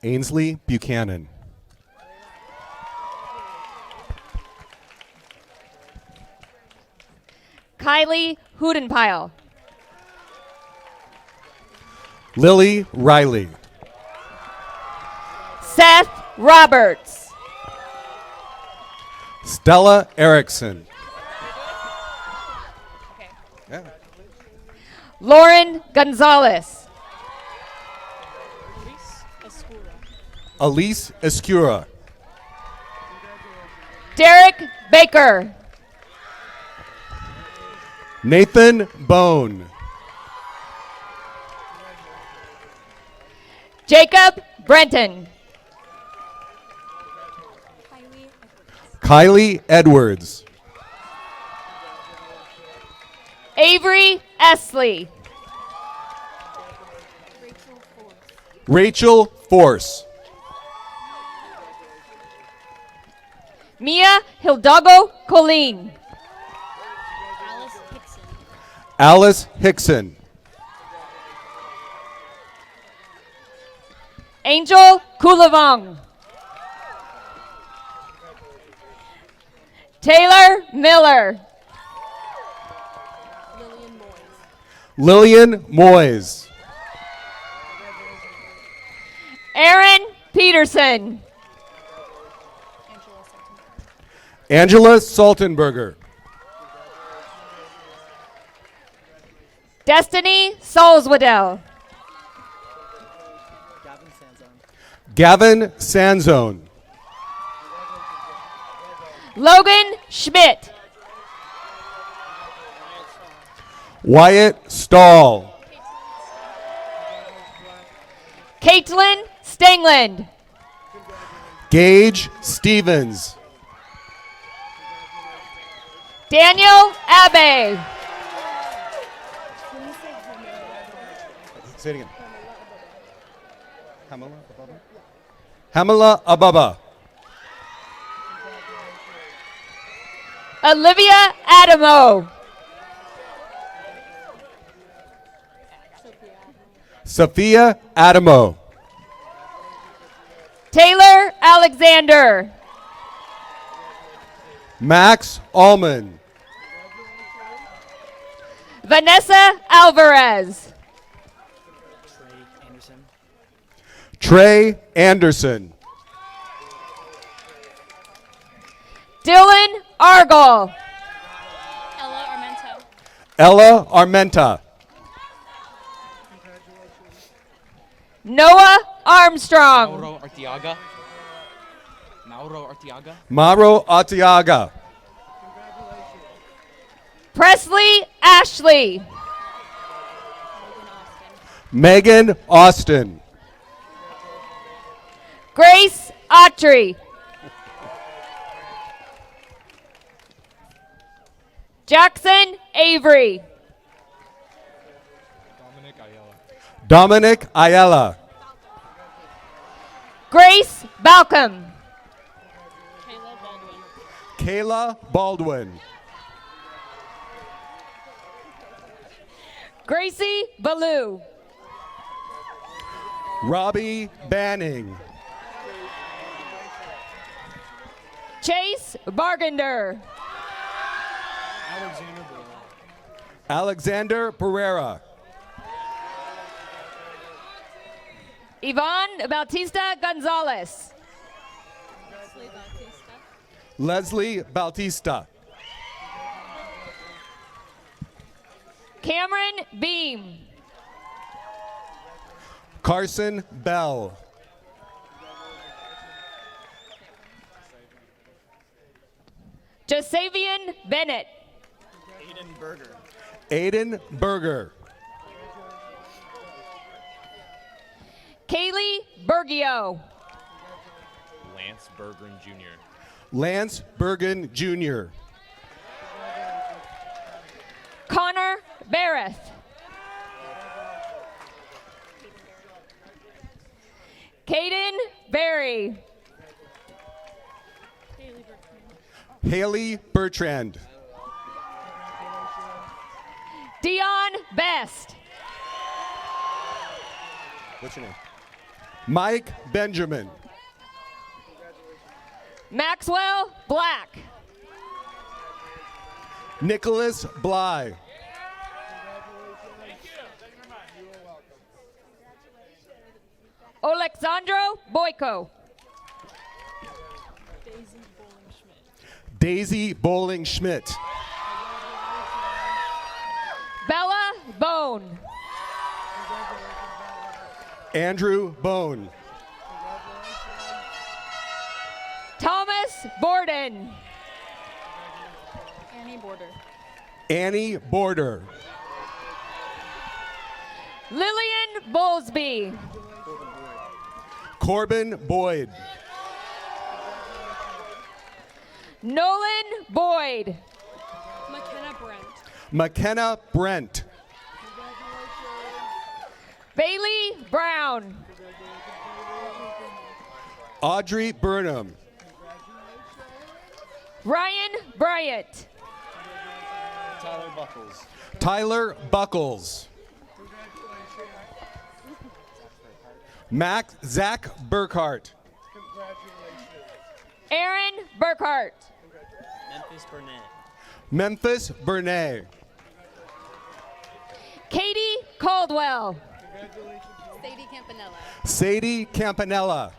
Ainsley Buchanan. Kylie Hudenpile. Lily Riley. Seth Roberts. Stella Erickson. Yeah. Lauren Gonzalez. Elise Escura. Derek Baker. Nathan Bone. Jacob Brenton. Kylie Edwards. Avery Esley. Rachel Force. Mia Hildago Colleen. Alice Hickson. Angel Kulavong. Taylor Miller. Lillian Moyes. Aaron Peterson. Angela Saltenberger. Destiny Salzwedel. Gavin Sanzone. Logan Schmidt. Wyatt Stahl. Caitlin Stangland. Gage Stevens. Daniel Abe. Say it again. Pamela. Hamala Ababa. Olivia Adamo. Sophia Adamo. Taylor Alexander. Max Allman. Vanessa Alvarez. Trey Anderson. Dylan Argall. Ella Armenta. Noah Armstrong. Mauro Artiaga. Presley Ashley. Megan Austin. Grace Autry. Jackson Avery. Dominic Ayala. Grace Balcom. Kayla Baldwin. Gracie Ballou. Robbie Banning. Chase Bargender. Alexander Pereira. Yvonne Bautista Gonzalez. Leslie Bautista. Cameron Beam. Carson Bell. Josavian Bennett. Aiden Berger. Kaylee Bergio. Lance Bergen Jr. Lance Bergen Jr. Connor Barrett. Caden Berry. Haley Bertrand. Dion Best. What's your name? Mike Benjamin. Maxwell Black. Nicholas Bly. Alexandro Boyko. Daisy Bowling Schmidt. Bella Bone. Andrew Bone. Thomas Borden. Annie Border. Lillian Bowlesby. Corbin Boyd. Nolan Boyd. McKenna Brent. Bailey Brown. Audrey Burnham. Ryan Bryant. Tyler Buckles. Zach Burkhart. Aaron Burkhart. Memphis Burnett. Katie Caldwell. Sadie Campanella.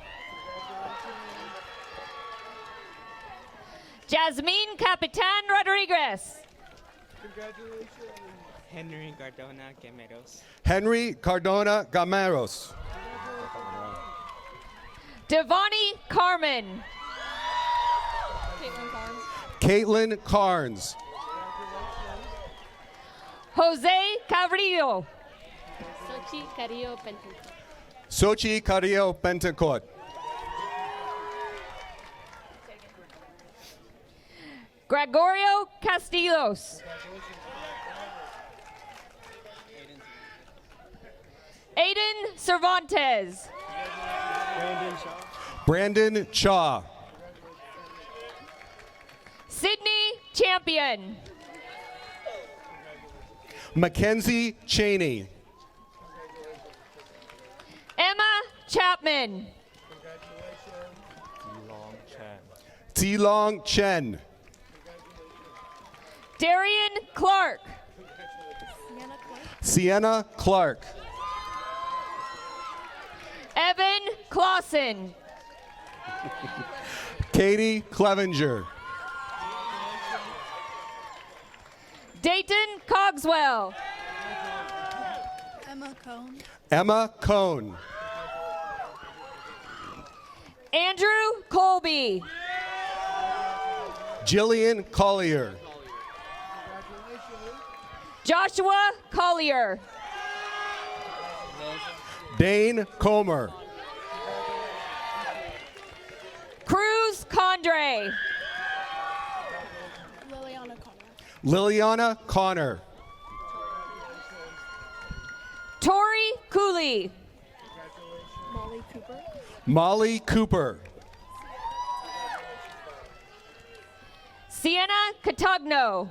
Jasmine Capitan Rodriguez. Henry Cardona Quemeros. Henry Cardona Gameros. Devani Carmen. Caitlin Carnes. Jose Cabrillo. Sochi Carrillo Pentecourt. Gregorio Castillos. Aiden Cervantes. Brandon Chaw. Sydney Champion. Mackenzie Cheney. Emma Chapman. T-Long Chen. Darian Clark. Sienna Clark. Evan Clausen. Katie Clevenger. Dayton Cogswell. Emma Cohn. Andrew Colby. Jillian Collier. Joshua Collier. Dane Comer. Cruz Condre. Liliana Connor. Tori Cooley. Molly Cooper. Sienna Catagno.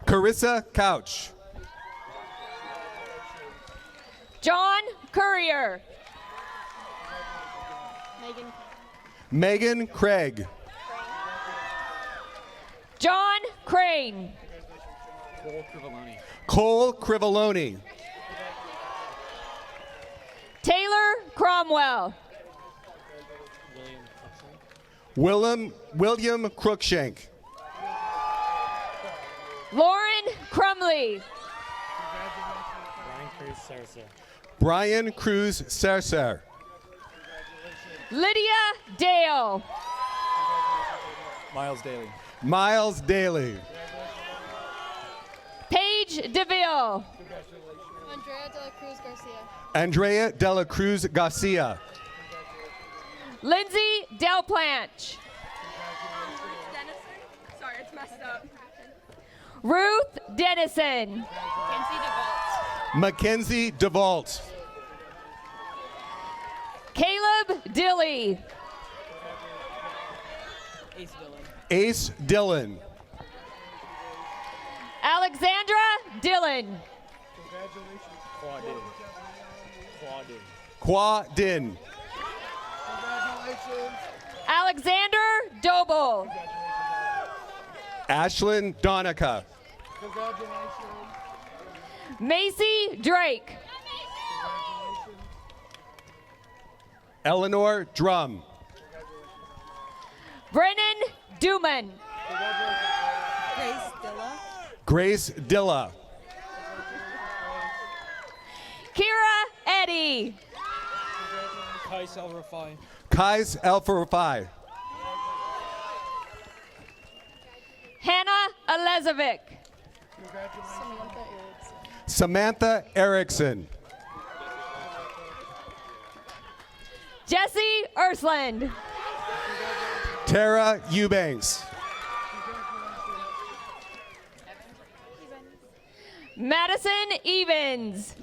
Carissa Couch. John Courier. Megan Craig. John Crane. Cole Crivoloni. Taylor Cromwell. William Crookshank. Lauren Crumley. Brian Cruz Cercer. Lydia Dale. Miles Daly. Miles Daly. Paige DeVille. Andrea de la Cruz Garcia. Lindsay Delplanche. Sorry, it's messed up. Ruth Dennison. Mackenzie DeVault. Caleb Dilly. Ace Dillon. Alexandra Dillon. Qua Din. Alexander Doble. Ashlyn Donica. Macy Drake. Eleanor Drum. Brennan Duman. Grace Dilla. Kira Eddy. Kais Elfrafai. Hannah Elezovic. Samantha Erickson. Jesse Ursland. Tara Eubanks. Madison Evans.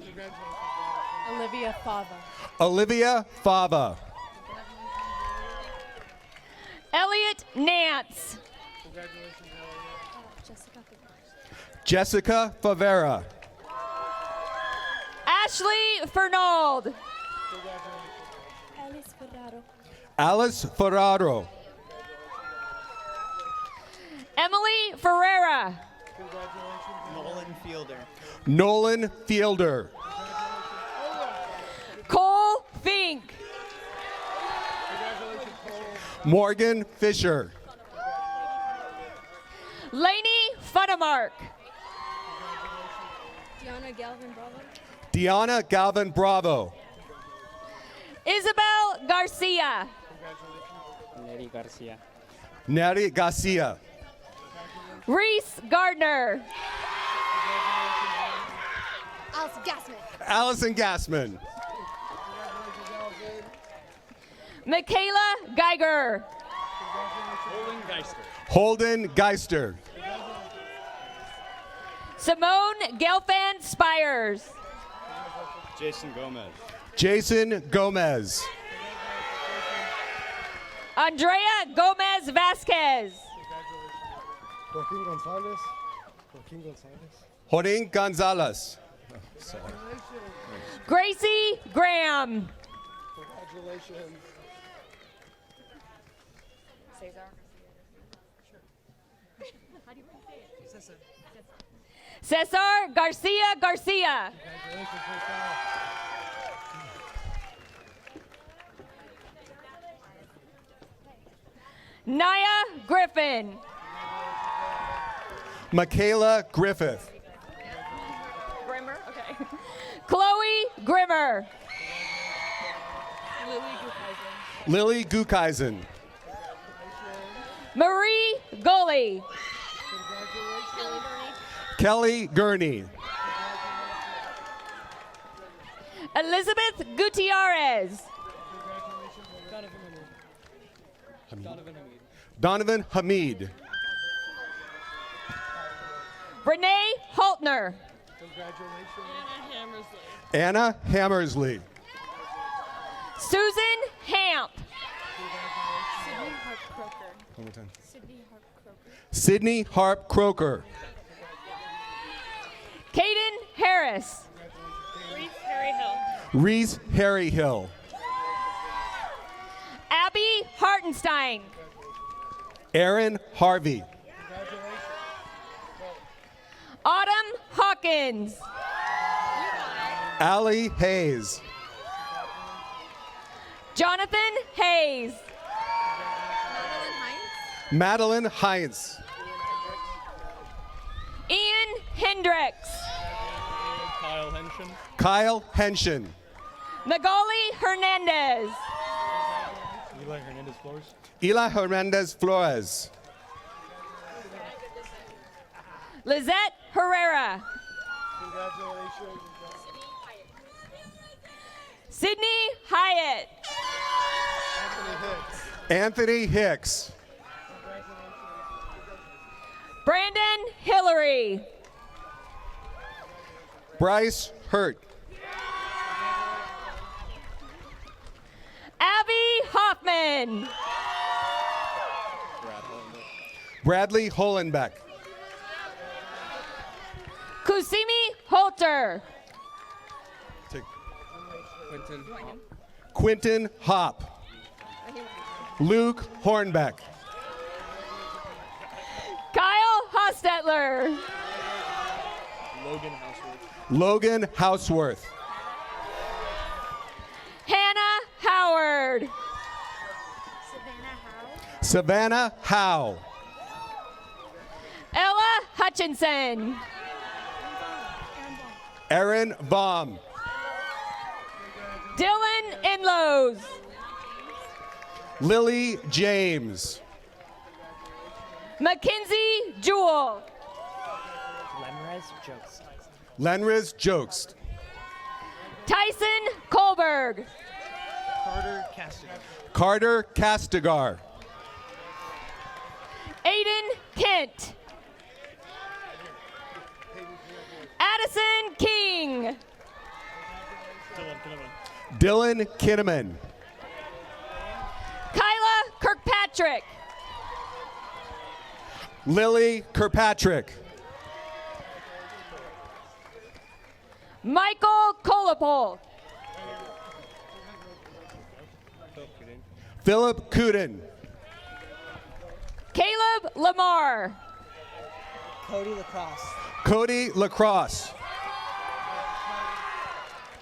Olivia Fava. Olivia Fava. Elliot Nance. Jessica Favera. Ashley Fernald. Alice Ferraro. Emily Ferreira. Nolan Fielder. Cole Fink. Morgan Fisher. Lainey Fudemark. Deanna Galvin Bravo. Isabel Garcia. Neri Garcia. Reese Gardner. Allison Gassman. Michaela Geiger. Holden Geister. Simone Gelfand Spires. Jason Gomez. Jason Gomez. Andrea Gomez Vasquez. Joaquin Gonzalez. Gracie Graham. Congratulations. Cesar Garcia Garcia. Naya Griffin. Michaela Griffith. Grimmer, okay. Chloe Grimmer. Lily Gukeisen. Marie Gully. Kelly Gurney. Elizabeth Gutierrez. Donovan Hamid. Renee Haltner. Anna Hammersley. Susan Hamp. One more time. Sydney Harp Croker. Caden Harris. Reese Harry Hill. Abby Hartenstein. Aaron Harvey. Autumn Hawkins. Allie Hayes. Jonathan Hayes. Madeline Heinz. Ian Hendricks. Kyle Henshin. Magali Hernandez. Eli Hernandez Flores. Lizette Herrera. Sydney Hyatt. Anthony Hicks. Brandon Hillary. Bryce Hurt. Abby Hoffman. Bradley Holenbeck. Kusimi Holter. Quentin Hop. Luke Hornbeck. Kyle Hostetler. Logan Houseworth. Hannah Howard. Savannah Howe. Ella Hutchinson. Aaron Baum. Dylan Inlows. Lily James. Mackenzie Jewell. Lenriz Jokes. Tyson Colberg. Carter Castigar. Aiden Kent. Addison King. Dylan Kinnaman. Kyla Kirkpatrick. Lily Kirkpatrick. Michael Kolopol. Philip Kuden. Caleb Lamar. Cody Lacrosse.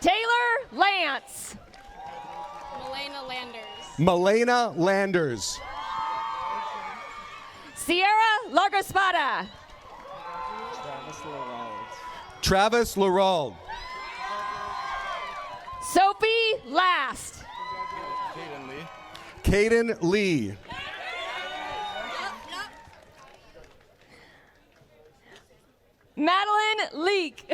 Taylor Lance. Melena Landers. Sierra Largaspada. Travis Laurald. Sophie Last. Caden Lee. Madeline Leak.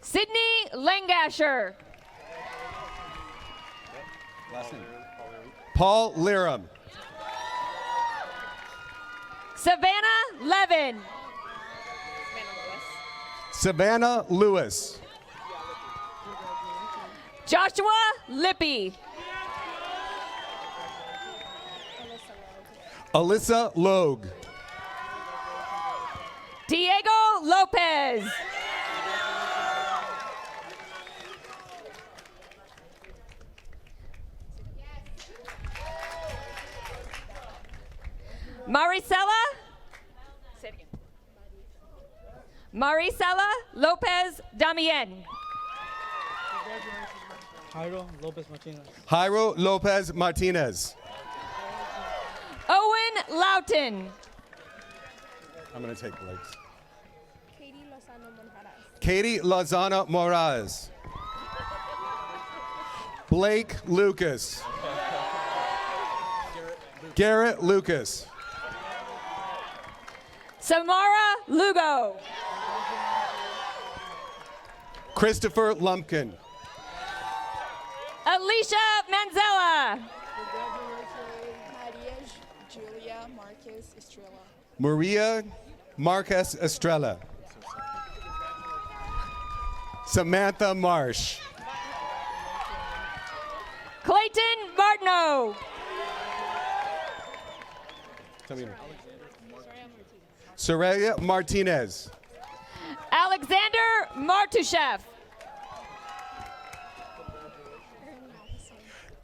Sydney Langasher. Paul Liram. Savannah Levin. Savannah Lewis. Joshua Lippy. Alyssa Logue. Diego Lopez. Maricela. Say it again. Maricela Lopez Damien. Jairo Lopez Martinez. Jairo Lopez Martinez. Owen Loughton. I'm going to take Blake's. Katie Lozano Moraes. Blake Lucas. Garrett Lucas. Samara Lugo. Christopher Lumpkin. Alicia Manzella. Julia Marquez Estrella. Maria Marquez Estrella. Samantha Marsh. Clayton Martineau. Soraya Martinez. Alexander Martushev.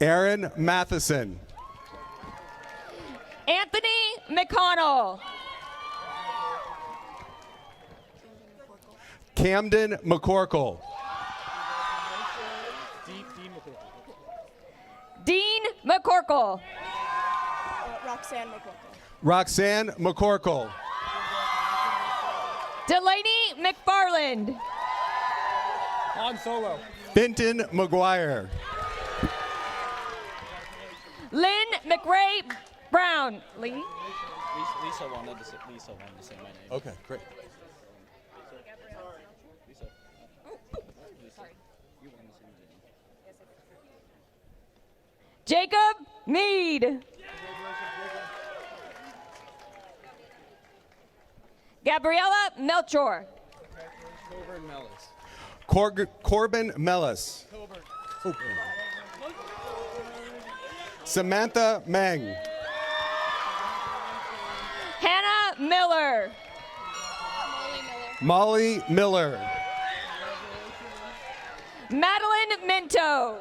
Aaron Matheson. Anthony McConnell. Camden McCorkle. Dean McCorkle. Roxanne McCorkle. Roxanne McCorkle. Delaney McFarland. Han Solo. Benton McGuire. Lynn McRae Brown. Lee. Lisa wanted to say my name. Okay, great. Jacob Mead. Gabriella Melchor. Corbin Mellis. Samantha Meng. Hannah Miller. Molly Miller. Madeline Minto.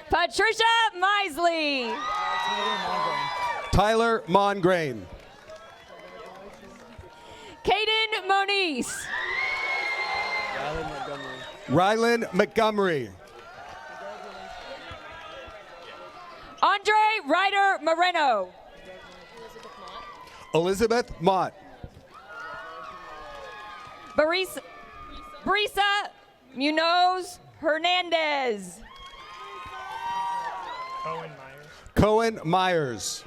Patricia Misley. Tyler Mongrain. Caden Moniz. Rylan Montgomery. Andre Ryder Moreno. Elizabeth Mott. Brisa Munoz Hernandez. Cohen Myers.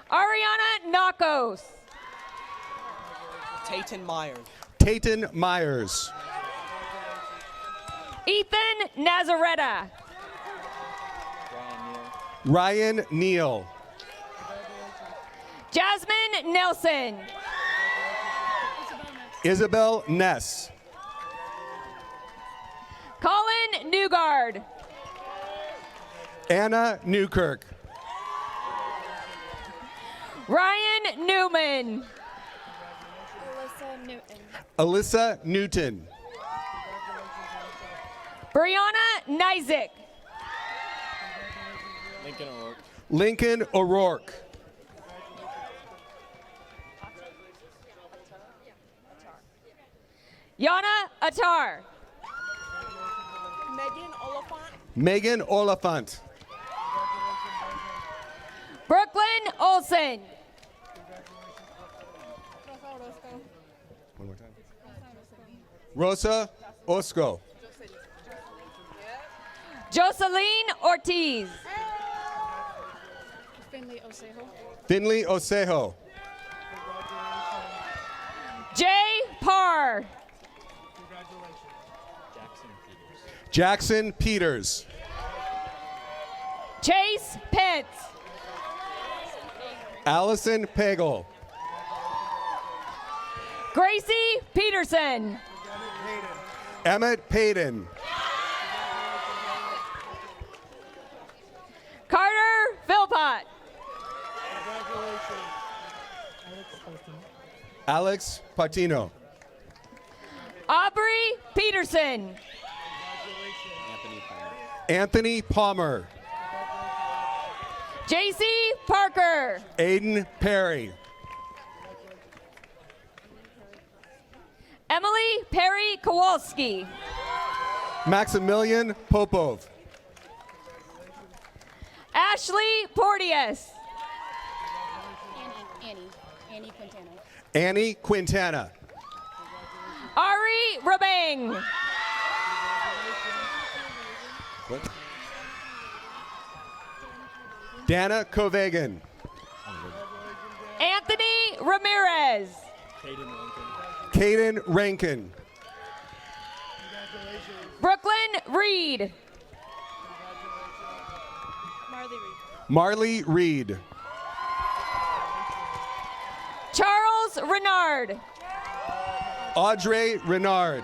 Ariana Nakos. Tayton Myers. Tayton Myers. Ethan Nazaretta. Ryan Neal. Jasmine Nelson. Isabel Ness. Colin Newgard. Anna Newkirk. Ryan Newman. Alyssa Newton. Alyssa Newton. Brianna Nizick. Lincoln O'Rourke. Lincoln O'Rourke. Yana Attar. Megan Oliphant. Megan Oliphant. Brooklyn Olson. One more time. Rosa Osco. Jocelyn Ortiz. Finley Osejo. Finley Osejo. Jay Parr. Jackson Peters. Chase Pence. Allison Pagel. Gracie Peterson. Emmett Payton. Carter Philpott. Alex Patino. Aubrey Peterson. Anthony Palmer. JC Parker. Aiden Perry. Emily Perry Kowalski. Maximilian Popov. Ashley Porteous. Annie Quintana. Annie Quintana. Ari Rabang. What? Dana Kovagan. Anthony Ramirez. Caden Rankin. Brooklyn Reed. Marley Reed. Charles Renard. Audrey Renard.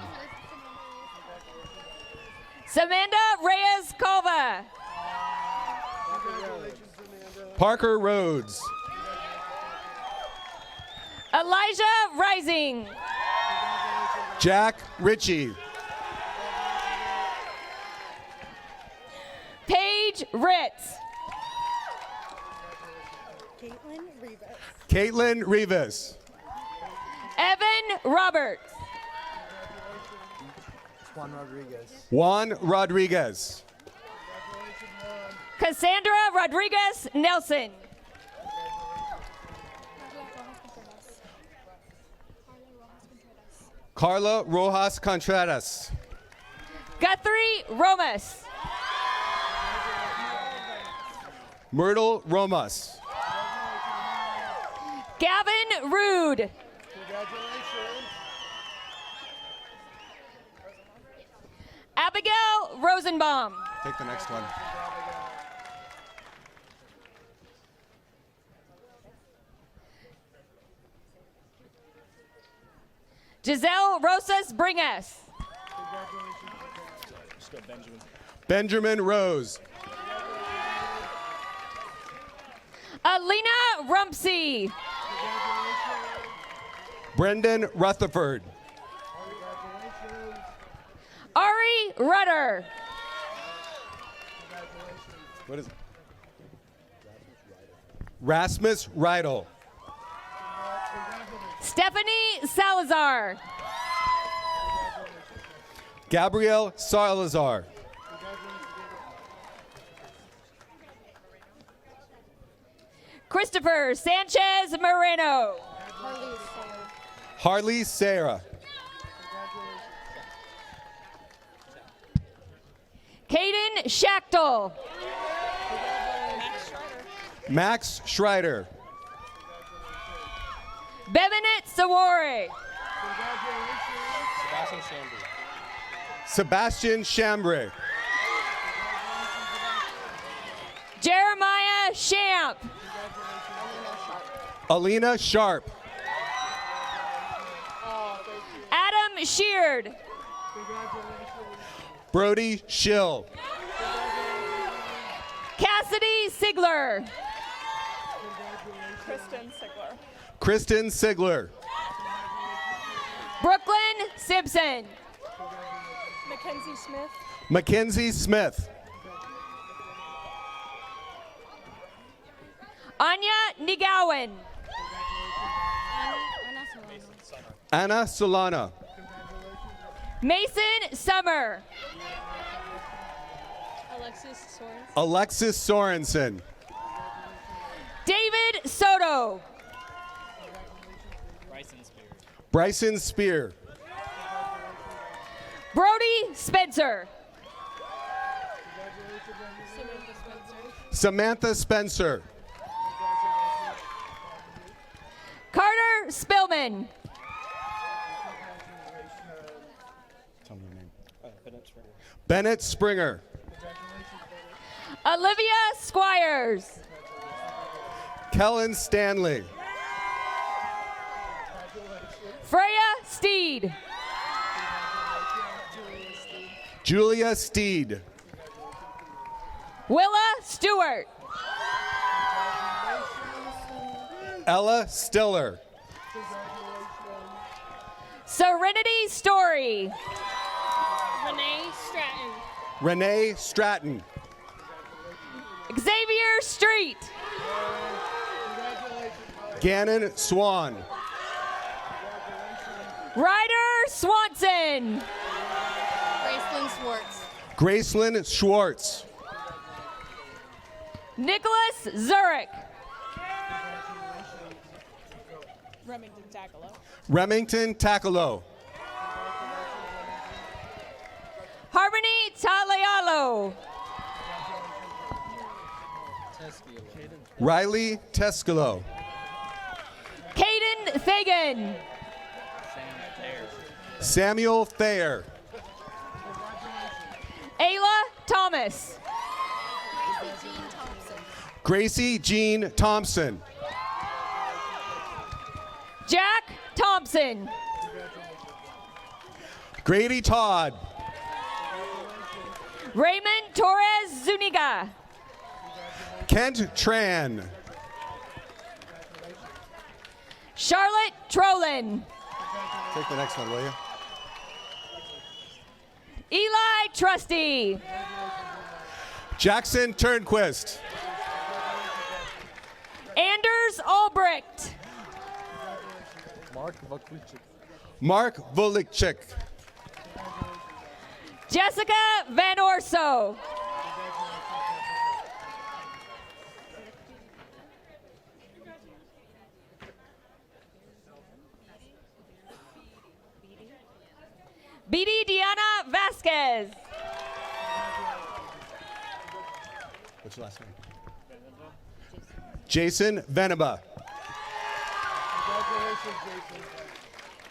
Samantha Reyes Cova. Parker Rhodes. Elijah Rising. Jack Ritchie. Paige Ritz. Caitlin Rivas. Evan Roberts. Juan Rodriguez. Cassandra Rodriguez Nelson. Carla Rojas Contreras. Guthrie Romas. Myrtle Romas. Gavin Rude. Abigail Rosenbaum. Take the next one. Giselle Rosas Bringas. Benjamin Rose. Alina Rumpsey. Brendan Rutherford. Ari Rudder. What is it? Rasmus Rydell. Stephanie Salazar. Gabrielle Salazar. Christopher Sanchez Moreno. Harley Sarah. Caden Schachtel. Max Schreider. Bebenet Sawore. Sebastian Chambray. Jeremiah Shamp. Alina Sharp. Adam Sheard. Brody Schill. Cassidy Sigler. Kristen Sigler. Brooklyn Simpson. Mackenzie Smith. Mackenzie Smith. Anya Nigawan. Anna Solana. Mason Summer. Alexis Sorensen. David Soto. Bryson Spear. Brody Spencer. Samantha Spencer. Carter Spillman. Bennett Springer. Olivia Squires. Kellen Stanley. Freya Steed. Julia Steed. Willa Stewart. Ella Stiller. Serenity Story. Renee Stratton. Renee Stratton. Xavier Street. Gannon Swan. Ryder Swanson. Gracelyn Swartz. Gracelyn Schwartz. Nicholas Zurich. Remington Tackalo. Remington Takalo. Harmony Talealo. Riley Tescalo. Caden Fagan. Samuel Thayer. Ayla Thomas. Gracie Jean Thompson. Jack Thompson. Grady Todd. Raymond Torres Zuniga. Kent Tran. Charlotte Trolin. Take the next one, will you? Eli Trusty. Jackson Turnquist. Anders Albrecht. Mark Vulikchik. Jessica Van Orso. Bidi Diana Vasquez. What's your last name? Jason Veneba.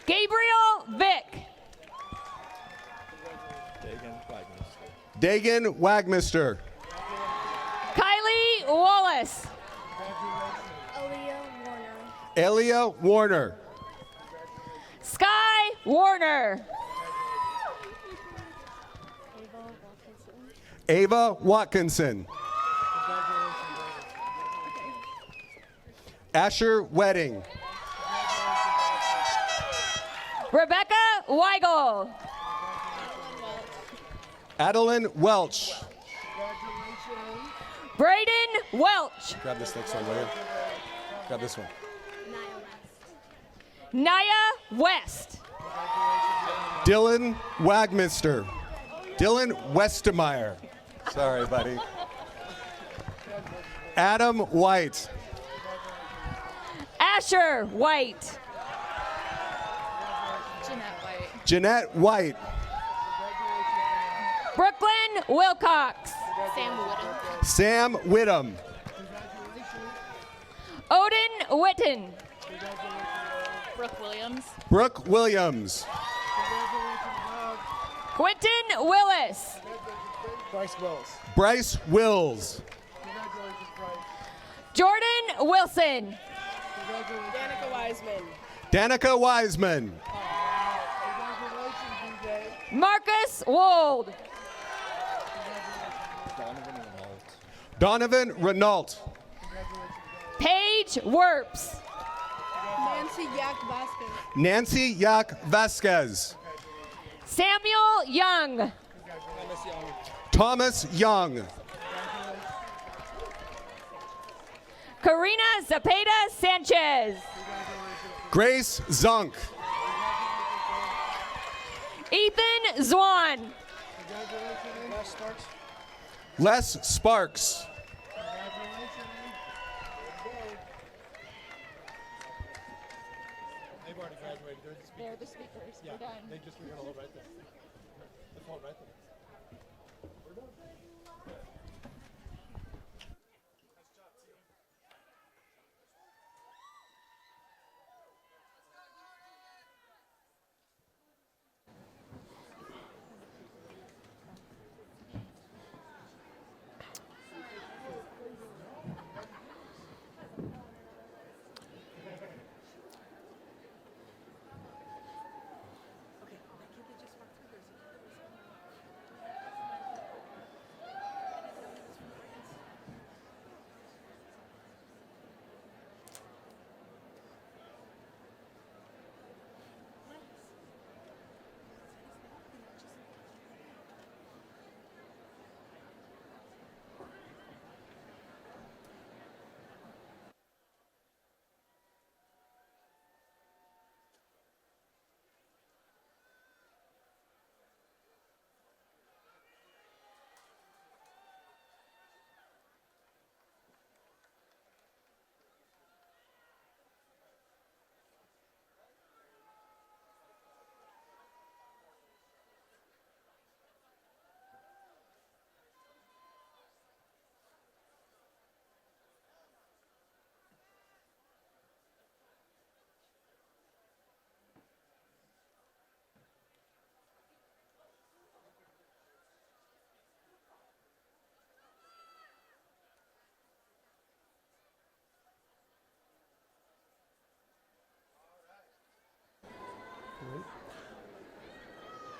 Gabriel Vick. Dagan Wagmister. Kylie Wallace. Elia Warner. Sky Warner. Ava Watkinson. Asher Wedding. Rebecca Weigel. Adeline Welch. Braden Welch. Grab this next one, will you? Grab this one. Naya West. Dylan Wagminster. Dylan Westermeyer. Sorry, buddy. Adam White. Asher White. Jeanette White. Brooklyn Wilcox. Sam Whittam. Odin Witten. Brooke Williams. Brooke Williams. Quentin Willis. Bryce Wills. Jordan Wilson. Danica Wiseman. Danica Wiseman. Marcus Wold. Donovan Renault. Paige Werps. Nancy Yak Vasquez. Nancy Yak Vasquez. Samuel Young. Thomas Young. Karina Zapata Sanchez. Grace Zunk. Ethan Zwan. Les Sparks. They've already graduated. They're the speakers. Yeah, We're done. they just we're gonna hold right there. Let's hold right there. We're done.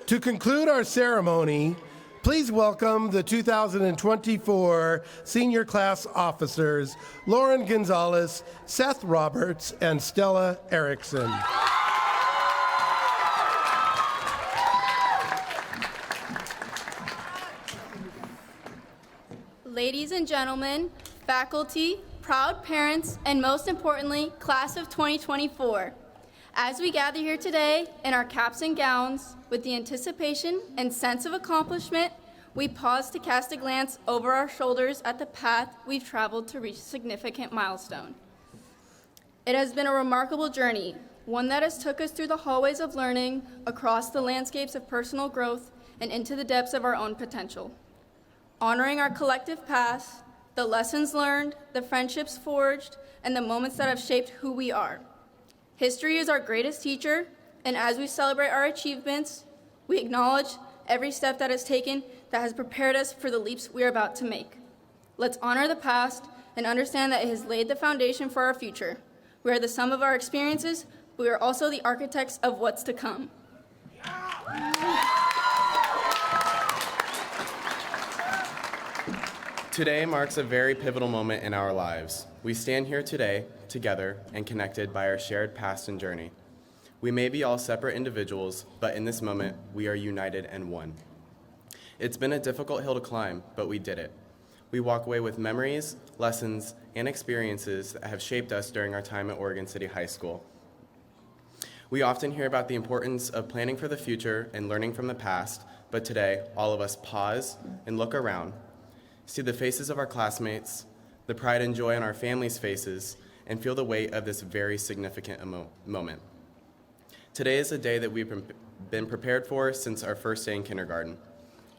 To conclude our ceremony, please welcome the 2024 senior class officers, Lauren Gonzalez, Seth Roberts, and Stella Erickson. Ladies and gentlemen, faculty, proud parents, and most importantly, class of 2024. As we gather here today in our caps and gowns, with the anticipation and sense of accomplishment, we pause to cast a glance over our shoulders at the path we've traveled to reach a significant milestone. It has been a remarkable journey, one that has took us through the hallways of learning, across the landscapes of personal growth, and into the depths of our own potential. Honoring our collective past, the lessons learned, the friendships forged, and the moments that have shaped who we are. History is our greatest teacher, and as we celebrate our achievements, we acknowledge every step that is taken that has prepared us for the leaps we are about to make. Let's honor the past and understand that it has laid the foundation for our future. We are the sum of our experiences, but we are also the architects of what's to come. Today marks a very pivotal moment in our lives. We stand here today, together and connected by our shared past and journey. We may be all separate individuals, but in this moment, we are united and one. It's been a difficult hill to climb, but we did it. We walk away with memories, lessons, and experiences that have shaped us during our time at Oregon City High School. We often hear about the importance of planning for the future and learning from the past, but today, all of us pause and look around, see the faces of our classmates, the pride and joy on our families' faces, and feel the weight of this very significant moment. Today is a day that we've been prepared for since our first day in kindergarten.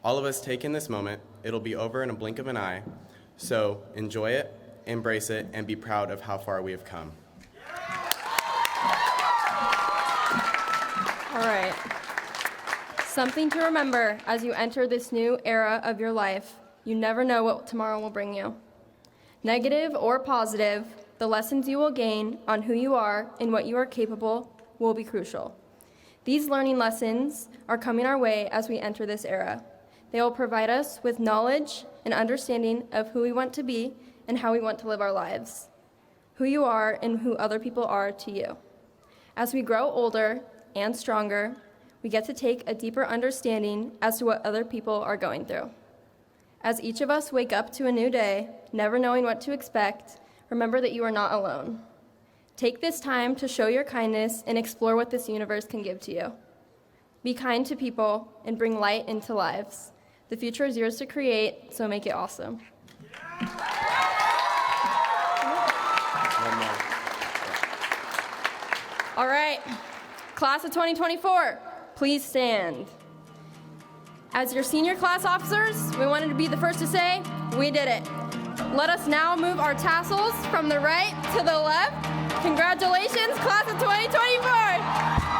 All of us take in this moment. It'll be over in a blink of an eye, so enjoy it, embrace it, and be proud of how far we have come. All right. Something to remember as you enter this new era of your life. You never know what tomorrow will bring you. Negative or positive, the lessons you will gain on who you are and what you are capable will be crucial. These learning lessons are coming our way as we enter this era. They will provide us with knowledge and understanding of who we want to be and how we want to live our lives, who you are and who other people are to you. As we grow older and stronger, we get to take a deeper understanding as to what other people are going through. As each of us wake up to a new day, never knowing what to expect, remember that you are not alone. Take this time to show your kindness and explore what this universe can give to you. Be kind to people and bring light into lives. The future is yours to create, so make it awesome. All right, class of 2024, please stand. As your senior class officers, we wanted to be the first to say, we did it. Let us now move our tassels from the right to the left. Congratulations, class of 2024.